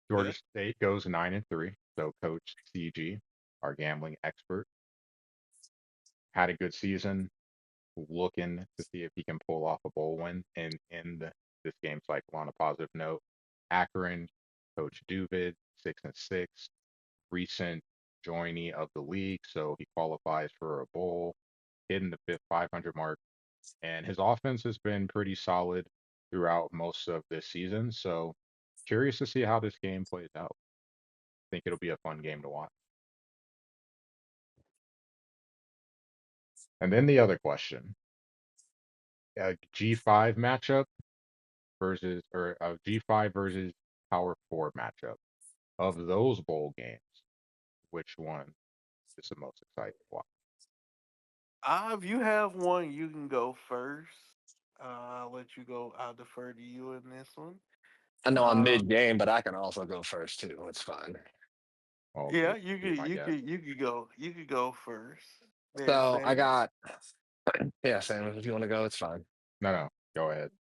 A: Georgia
B: Okay.
A: State goes 9-3. So Coach CG, our gambling expert, had a good season, looking to see if he can pull off a bowl win and end this game cycle on a positive note. Akron, Coach Duvid, 6-6, recent joinee of the league, so he qualifies for a bowl, hitting the 500 mark, and his offense has been pretty solid throughout most of this season. So curious to see how this game plays out. Think it'll be a fun game to watch. And then the other question, a G5 matchup versus or a G5 versus Power 4 matchup. Of those bowl games, which one is the most exciting to watch.
B: If you have one, you can go first. I'll let you go. I'll defer to you in this one.
C: I know I'm
B: Uh,
C: mid game, but I can also go first too. It's fine.
A: Well,
B: yeah,
A: be my guest.
B: you could go. You could go first. There,
C: So I
B: Sam.
C: got, yeah, Sam, if you want to go, it's fine.
A: No, no, go ahead.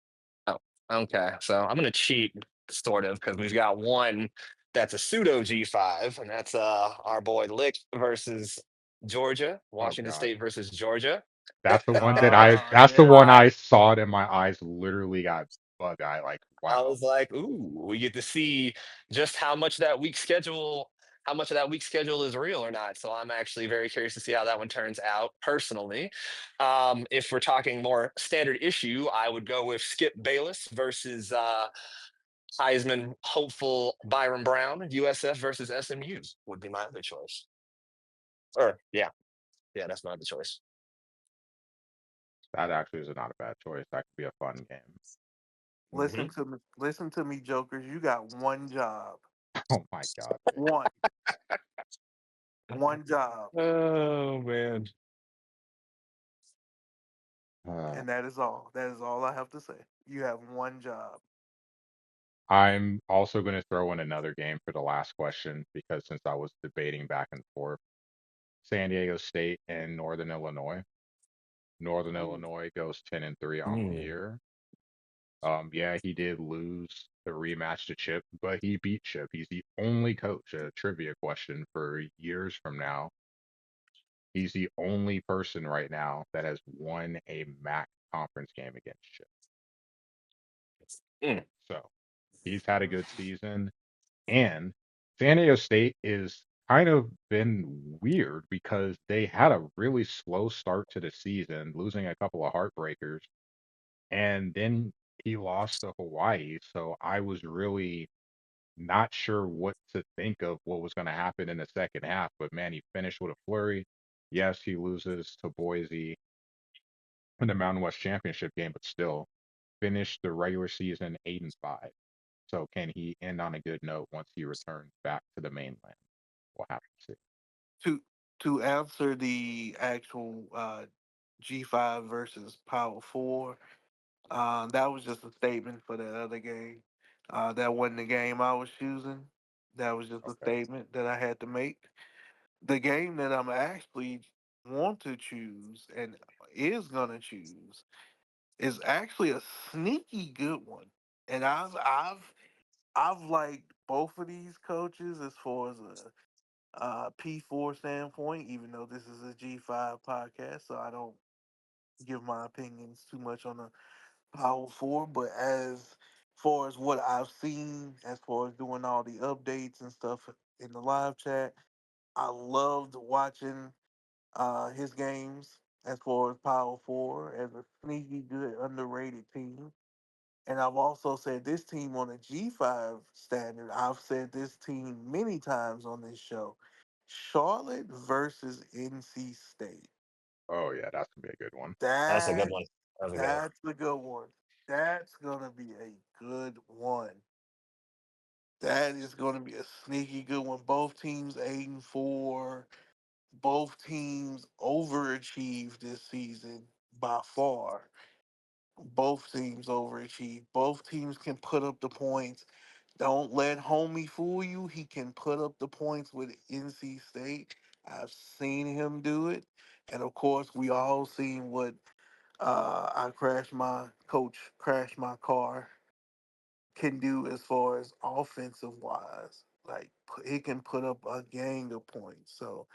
C: Oh, okay. So I'm gonna cheat sort of because we've got one that's a pseudo G5, and that's our boy Lick versus Georgia,
A: Oh
C: Washington
A: God,
C: State versus Georgia.
A: that's the one that I.
B: Ah,
A: That's the one
B: yeah.
C: I
A: I saw it, and my eyes literally got bug eye. Like,
C: I
A: wow.
C: was like, ooh, we get to see just how much of that week schedule is real or not. So I'm actually very curious to see how that one turns out personally. If we're talking more standard issue, I would go with Skip Bayless versus Heisman hopeful Byron Brown. USF versus SMU would be my other choice. Or yeah, that's my other choice.
A: That actually is not a bad choice. That could be a fun game.
C: Hmm.
B: Listen to me, Jokers. You got one job.
A: Oh my God, Vic.
B: One, one job,
C: Oh man.
A: Uh,
B: and that is all. That is all I have to say. You have one job.
A: I'm also going to throw in another game for the last question because since I was debating back and forth, San Diego State and Northern Illinois. Northern
B: Ooh.
A: Illinois goes 10-3 on the
C: Mm.
A: year. Yeah, he did lose the rematch to Chip, but he beat Chip. He's the only coach. A trivia question for years from now. He's the only person right now that has won a MAC conference game against Chip.
C: Mm.
A: So he's had a good season. And San Diego State is kind of been weird because they had a really slow start to the season, losing a couple of heartbreakers, and then he lost to Hawaii. So I was really not sure what to think of what was going to happen in the second half. But man, he finished with a flurry. Yes, he loses to Boise in the Mountain West Championship game, but still finished the regular season 8-5. So can he end on a good note once he returns back to the mainland? We'll have to see.
B: To to answer the actual G5 versus Power Four, that was just a statement for the other game. That wasn't the game I was choosing. That was just a
A: Okay.
B: statement that I had to make. The game that I'm actually want to choose and is gonna choose is actually a sneaky good one. And I've liked both of these coaches as far as a P4 standpoint, even though this is a G5 podcast, so I don't give my opinions too much on the Power Four. But as far as what I've seen, as far as doing all the updates and stuff in the live chat, I loved watching his games as far as Power Four as a sneaky good underrated team. And I've also said this team on a G5 standard. I've said this team many times on this show. Charlotte versus NC State.
A: Oh yeah, that's gonna be a good one.
C: That's a good
B: That
C: one. That's a good one.
B: that's a good one. That's gonna be a good one. That is gonna be a sneaky good one. Both teams 8-4. Both teams overachieved this season by far. Both teams overachieved. Both teams can put up the points. Don't let homie fool you. He can put up the points with NC State. I've seen him do it. And of course, we all seen what I crashed my coach, crashed my car can do as far as offensive wise. Like he can put up a gang of points. So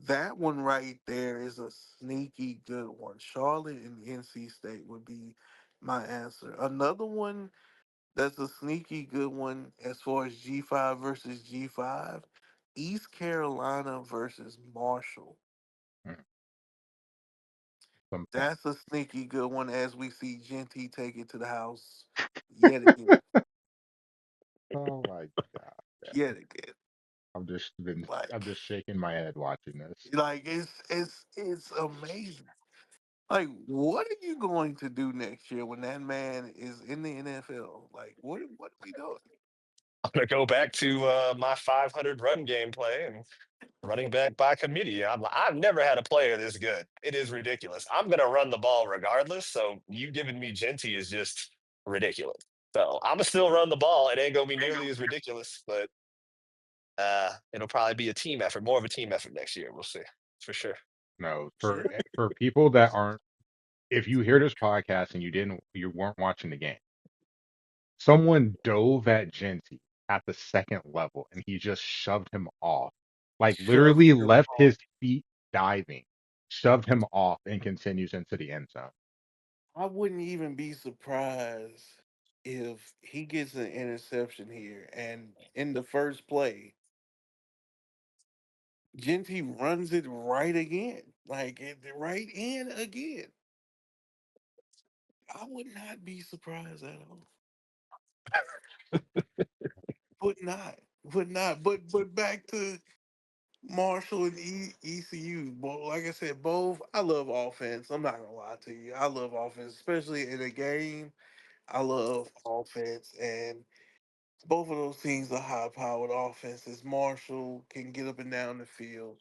B: that one right there is a sneaky good one. Charlotte and NC State would be my answer. Another one that's a sneaky good one as far as G5 versus G5. East Carolina versus Marshall.
A: Mm, some point.
B: That's a sneaky good one as we see Jeanty take it to the house yet again.
A: Oh my God,
B: Yet again. Like
A: I'm just shaking my head watching this.
B: it's amazing. Like, what are you going to do next year when that man is in the NFL? Like, what are we doing?
C: I'm gonna go back to my 500 run game play and running back by committee. I've never had a player this good. It is ridiculous. I'm gonna run the ball regardless. So you giving me Genty is just ridiculous. So I'm gonna still run the ball. It ain't gonna be nearly as ridiculous, but it'll probably be a team effort, more of a team effort next year. We'll see for sure.
A: No, for people that aren't, if you hear this podcast and you weren't watching the game, someone dove at Jeanty at the second level and he just shoved him off. Like
B: Shoved
A: literally
B: him
A: left
B: off.
A: his feet diving, shoved him off and continues into the end zone.
B: I wouldn't even be surprised if he gets an interception here, and in the first play, Genty runs it right again, right in again. I would not be surprised at all. Would not, would not. But back to Marshall and ECU. Well, like I said, both. I love offense. I'm not gonna lie to you. I love offense, especially in a game. I love offense, and both of those teams are high-powered offenses. Marshall can get up and down the field.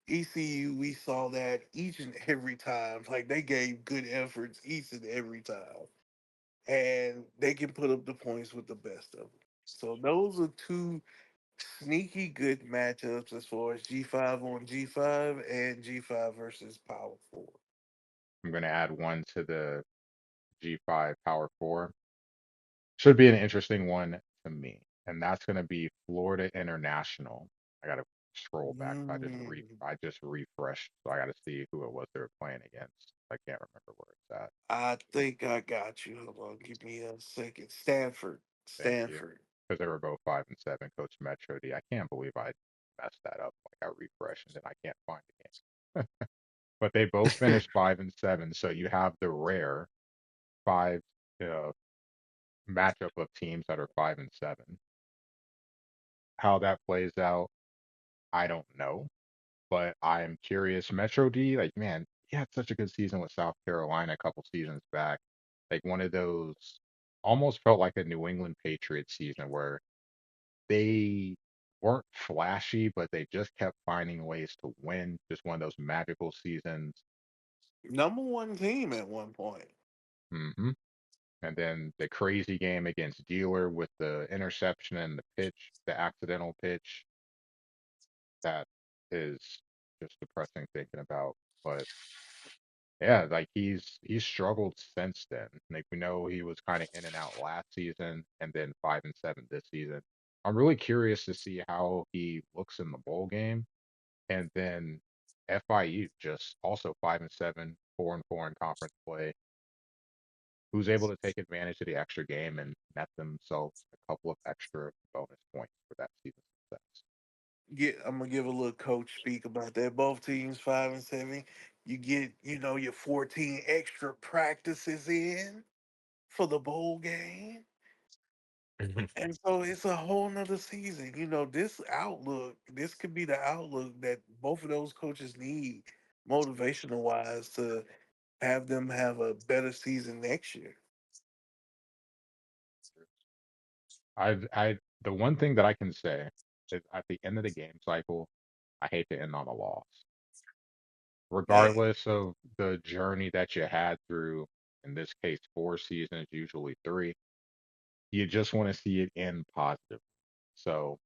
B: ECU, we saw that each and every time. Like they gave good efforts each and every time, and they can put up the points with the best of them. So those are two sneaky good matchups as far as G5 on G5 and G5 versus Power Four.
A: I'm gonna add one to the G5 Power Four. Should be an interesting one to me, and that's gonna be Florida International. I gotta scroll back.
B: Mm,
A: I just refreshed, so I gotta see who it was they were playing against. I can't remember where it's at.
B: I think I got you. Hold on, give me a second. Stanford.
A: Thank you.
B: Stanford.
A: Because they were both 5-7. Coach Metro D. I can't believe I messed that up. Like I refreshed and then I can't find the game. But they both finished 5-7. So you have the rare five uh, matchup of teams that are 5-7. How that plays out, I don't know. But I'm curious. Metro D, like man, he had such a good season with South Carolina a couple seasons back. Like one of those almost felt like a New England Patriots season where they weren't flashy, but they just kept finding ways to win. Just one of those magical seasons.
B: Number one team at one point.
A: hmm And then the crazy game against Dealer with the interception and the pitch, the accidental pitch, that is just depressing thinking about. But yeah, like he's struggled since then. Like we know he was kind of in and out last season, and then 5-7 this season. I'm really curious to see how he looks in the bowl game. And then FIU just also 5-7, 4-4 in conference play. Who's able to take advantage of the extra game and net themselves a couple of extra bonus points for that season success.
B: I'm gonna give a little coach speak about that. Both teams 5-7. You get, your 14 extra practices in for the bowl game. And so it's a whole nother season. This could be the outlook that both of those coaches need, motivational wise, to have them have a better season next year.
A: The one thing that I can say is at the end of the game cycle, I hate to end on a loss.
B: Man,
A: Regardless of the journey that you had through, in this case, 4 seasons, usually three, you just want to see it end positive. So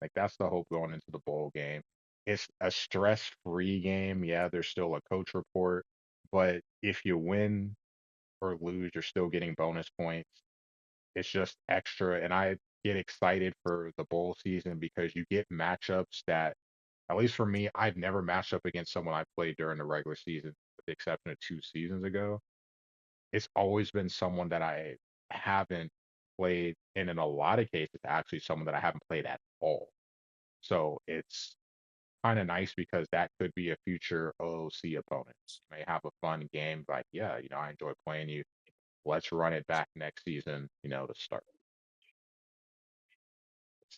A: like that's the hope going into the bowl game. It's a stress-free game. Yeah, there's still a coach report, but if you win or lose, you're still getting bonus points. It's just extra, and I get excited for the bowl season because you get matchups that, at least for me, I've never matched up against someone I played during the regular season, with the exception of 2 seasons ago. It's always been someone that I haven't played, and in a lot of cases, actually someone that I haven't played at all. So it's kind of nice because that could be a future OOC opponent. May have a fun game, like, yeah, I enjoy playing you. Let's run it back next season, to start.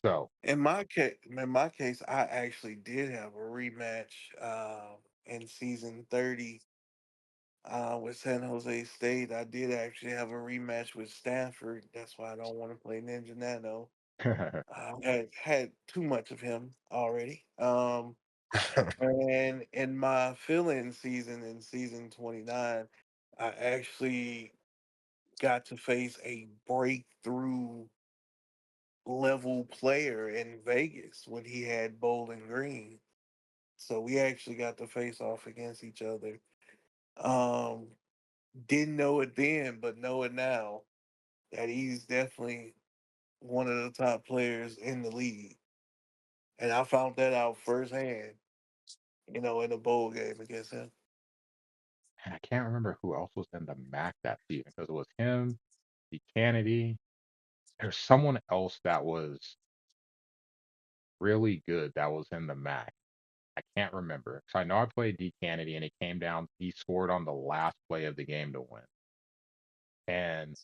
A: So,
B: in my case, I actually did have a rematch in season 30 with San Jose State. I did actually have a rematch with Stanford. That's why I don't want to play Ninja Nano. I had too much of him already. And in my fill-in season in season 29, I actually got to face a breakthrough level player in Vegas when he had Bowling Green. So we actually got to face off against each other. Um, didn't know it then, but know it now that he's definitely one of the top players in the league. And I found that out firsthand, in a bowl game against him.
A: And I can't remember who else was in the MAC that season because it was him, the Kennedy. There's someone else that was really good that was in the MAC. I can't remember. So I know I played D Kennedy and it came down, he scored on the last play of the game to win. And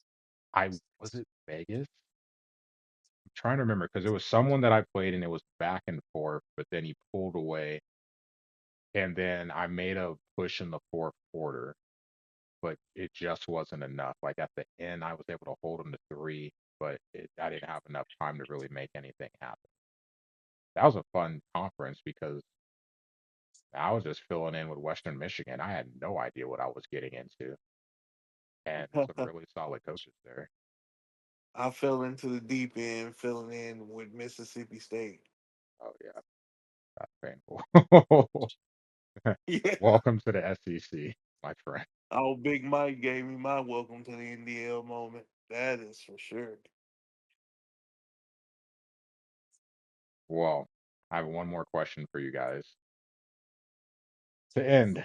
A: I was it Vegas? I'm trying to remember because it was someone that I played and it was back and forth, but then he pulled away. And then I made a push in the fourth quarter, but it just wasn't enough. Like at the end, I was able to hold him to three, but I didn't have enough time to really make anything happen. That was a fun conference because I was just filling in with Western Michigan. I had no idea what I was getting into, and some really solid coaches there.
B: I fell into the deep end, filling in with Mississippi State.
A: Oh yeah, that's painful.
B: Yeah.
A: Welcome to the SEC, my friend.
B: Oh, Big Mike gave me my welcome to the NDL moment. That is for sure.
A: Well, I have one more question for you guys. To end,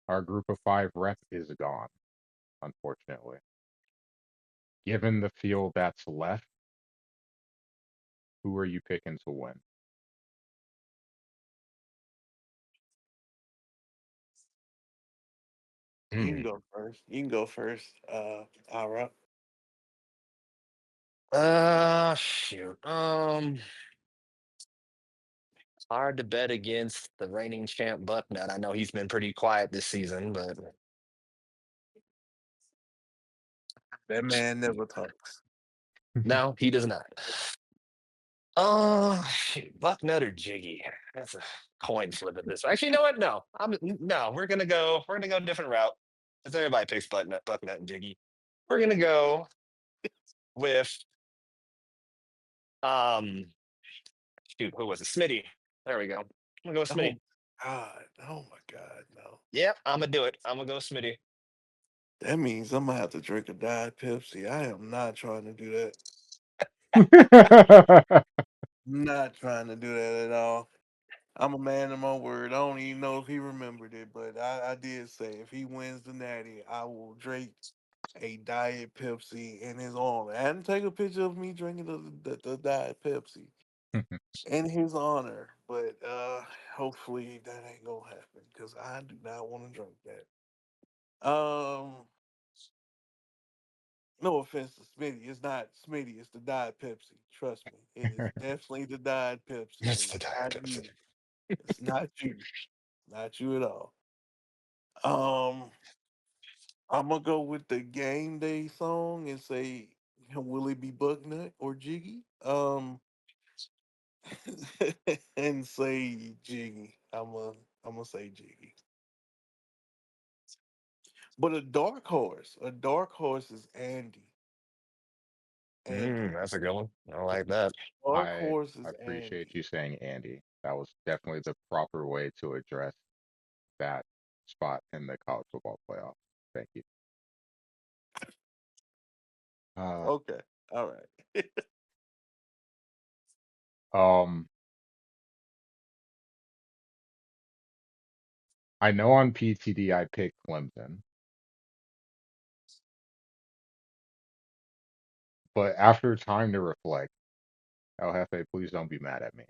A: our group of five rep is gone, unfortunately. Given the field that's left, who are you picking to win?
B: You can
C: Hmm.
B: go first. You can go first, Iroc.
C: Shoot. Hard to bet against the reigning champ Bucknut. I know he's been pretty quiet this season, but
B: That man never talks.
C: no, he does not. Shoot, Bucknut or Jiggy? That's a coin flip at this. Actually, you know what? No, no. We're gonna go a different route. Because everybody picks Bucknut, and Jiggy. We're gonna go with um. Shoot, who was it? Smitty. There we go. I'm gonna go with
B: Oh
C: Smitty.
B: God. Oh my God. No.
C: Yep, I'm gonna do it. I'm gonna go with Smitty.
B: That means I'm gonna have to drink a Diet Pepsi. I am not trying to do that. Not trying to do that at all. I'm a man of my word. I don't even know if he remembered it, but I did say if he wins the Natty, I will drink a Diet Pepsi in his honor. And take a picture of me drinking the Diet Pepsi in his honor. But hopefully that ain't gonna happen because I do not want to drink that. No offense to Smitty, it's not Smitty, it's the Diet Pepsi. Trust me, it is definitely the Diet Pepsi. It
C: That's the
B: is
C: Diet
B: not
C: Pepsi.
B: you. It's not you. Not you at all. Um, I'm gonna go with the game day song and say, will it be Bucknut or Jiggy? And say Jiggy. I'm gonna say Jiggy. But a dark horse is Andy. Andy.
C: That's a good one. I like that.
B: Dark
A: I
B: horse is
A: appreciate
B: Andy.
A: you saying Andy. That was definitely the proper way to address that spot in the college football playoff. Thank you. Uh,
B: Okay, all right.
A: um, I know on PTD I picked Clemson, but after time to reflect, El Jefe, please don't be mad at me.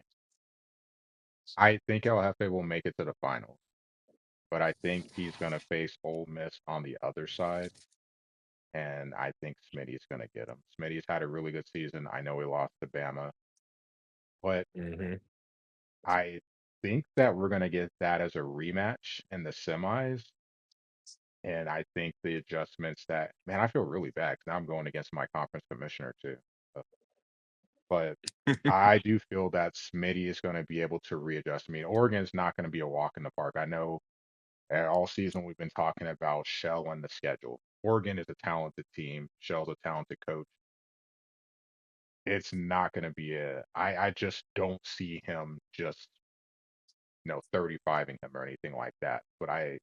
A: I think El Jefe will make it to the finals, but I think he's going to face Ole Miss on the other side, and I think Smitty's going to get him. Smitty's had a really good season. I know he lost to Bama, but
C: Hmm.
A: I think that we're going to get that as a rematch in the semis. And I think the adjustments that, man, I feel really bad because now I'm going against my conference commissioner too. Uh, but I do feel that Smitty is going to be able to readjust. I mean, Oregon's not going to be a walk in the park. I know all season we've been talking about Shell and the schedule. Oregon is a talented team. Shell's a talented coach. It's not going to be I just don't see him just 35ing him or anything like that. But I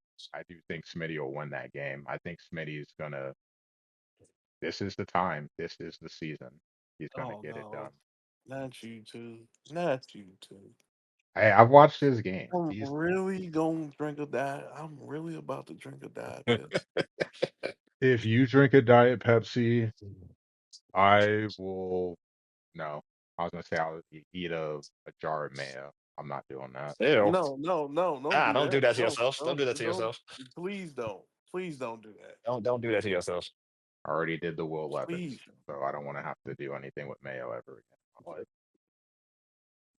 A: do think Smitty will win that game. I think Smitty is gonna. This is the time. This is the season. He's gonna
B: Oh
A: get it done.
B: no, not you too, not you too.
A: Hey, I've watched his games.
B: I'm
A: He's
B: really gonna drink a diet. I'm really about to drink a diet Pepsi.
A: If you drink a Diet Pepsi, I will. No, I was gonna say I'll eat a jar of mayo. I'm not doing that.
C: Ew.
B: No, no, no, don't
C: Ah,
B: do
C: don't do
B: that.
C: that to
B: No,
C: yourself. Don't
B: don't,
C: do that to
B: don't.
C: yourself.
B: Please don't. Please don't do that.
C: Don't do that to yourself.
A: I already did the Will
B: Please.
A: Levis, so I don't want to have to do anything with mayo ever again in my life.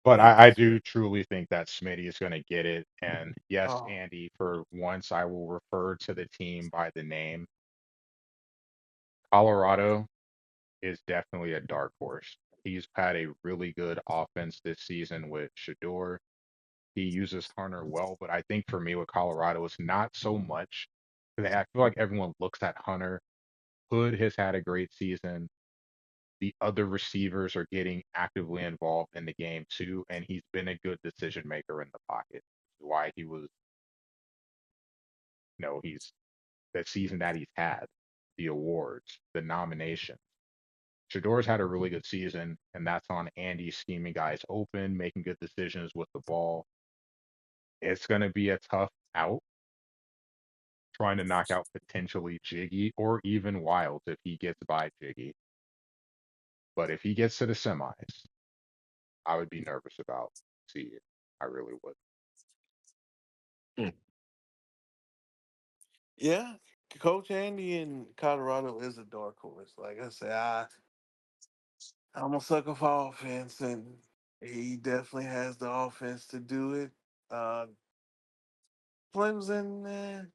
A: But
B: Thank
A: I
B: you, sir.
A: do truly think that Smitty is going to get it. And yes,
B: Oh,
A: Andy, for once, I will refer to the team by the name. Colorado is definitely a dark horse. He's had a really good offense this season with Shador. He uses Hunter well, but I think for me with Colorado, it's not so much. I feel like everyone looks at Hunter. Hood has had a great season. The other receivers are getting actively involved in the game too, and he's been a good decision maker in the pocket. Why he was, he's the season that he's had, the awards, the nomination. Shador's had a really good season, and that's on Andy scheming guys open, making good decisions with the ball. It's going to be a tough out trying to knock out potentially Jiggy or even Wild if he gets by Jiggy. But if he gets to the semis, I would be nervous about seeing it. I really would.
C: Hmm.
B: yeah. Coach Andy in Colorado is a dark horse. Like I said, I'm a sucker for offense, and he definitely has the offense to do it. Uh, Clemson,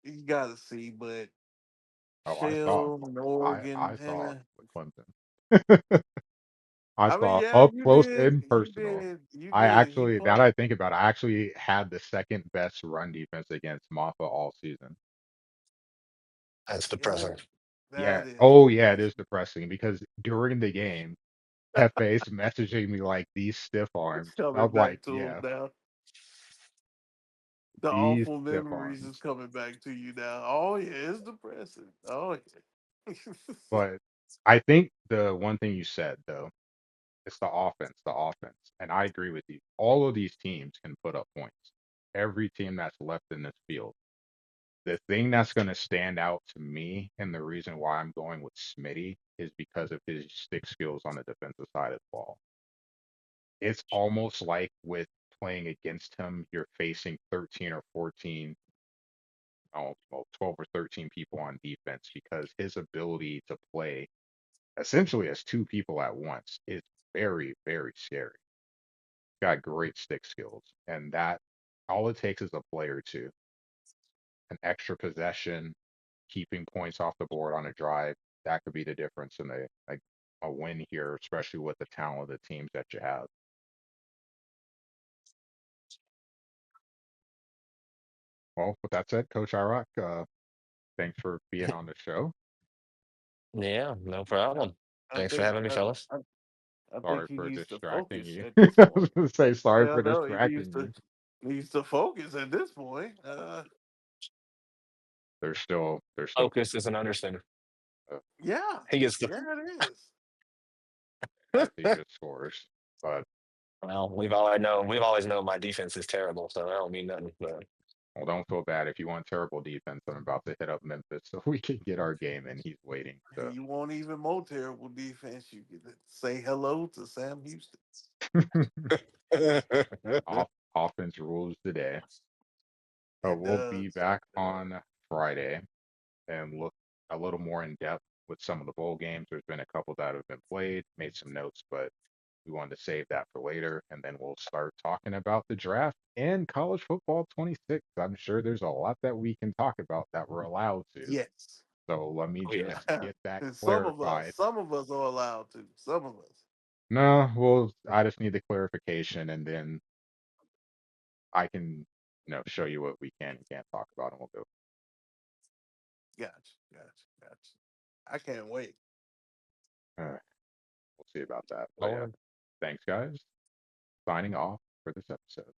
B: you gotta see, but
A: Oh, I saw.
B: Shell and
A: I
B: Oregon,
A: saw the Clemson. I
B: I mean,
A: saw
B: yeah,
A: up
B: you
A: close
B: did,
A: and
B: you
A: personal.
B: did, you
A: I
B: did. He
A: actually, now that
B: played.
A: I think about it, I actually had the second best run defense against Maffa all season.
C: That's
B: Yeah,
C: depressing.
A: Yeah.
B: that is
A: Oh, yeah, it is
B: depressing.
A: depressing because during the game, Hefe's messaging me like these stiff
B: It's
A: arms. I
B: coming
A: was like,
B: back to him
A: yeah,
B: now. The
A: these
B: awful
A: stiff
B: memories is
A: arms.
B: coming back to you now. Oh yeah, it's depressing. Oh yeah.
A: But I think the one thing you said though, it's the offense. And I agree with you. All of these teams can put up points. Every team that's left in this field. The thing that's going to stand out to me and the reason why I'm going with Smitty is because of his stick skills on the defensive side of the ball. It's almost like with playing against him, you're facing 13 or 14, oh, well, 12 or 13 people on defense because his ability to play essentially as two people at once is very, very scary. Got great stick skills, and that all it takes is a play or two, an extra possession, keeping points off the board on a drive. That could be the difference in a win here, especially with the talent of the teams that you have. Well, with that said, Coach Iroc, thanks for being on the show.
C: Yeah, no problem.
B: I
C: Thanks for
B: think
C: having me, fellas.
B: I
A: Sorry
B: think he
A: for
B: needs to
A: distracting
B: focus
A: you.
B: at this
A: I
B: point.
A: was gonna say sorry
B: Yeah, I
A: for
B: know he
A: distracting you.
B: needs to focus at this point.
A: There's still
C: Focus is an understatement.
A: uh,
B: Yeah,
C: He gets the
B: yeah, it is.
A: as he just scores. But
C: well, we've always known my defense is terrible, so I don't mean nothing. But
A: well, don't feel bad if you want terrible defense. I'm about to hit up Memphis so we can get our game in. He's waiting. So
B: You want even more terrible defense? You can say hello to Sam Houston.
A: off offense rules today. But
B: It
A: we'll
B: does.
A: be back
B: It does.
A: on Friday and look a little more in depth with some of the bowl games. There's been a couple that have been played, made some notes, but we wanted to save that for later. And then we'll start talking about the draft and college football 26. I'm sure there's a lot that we can talk about that we're allowed to.
B: Yes.
A: So let me
C: Oh yeah.
A: just get that
B: And
A: clarified.
B: some of us are allowed to. Some of us.
A: No, well, I just need the clarification, and then I can, show you what we can and can't talk about, and we'll go.
B: Gotcha, gotcha, gotcha. I can't wait.
A: All right, we'll see about that. But yeah,
C: Lord.
A: thanks, guys. Signing off for this episode.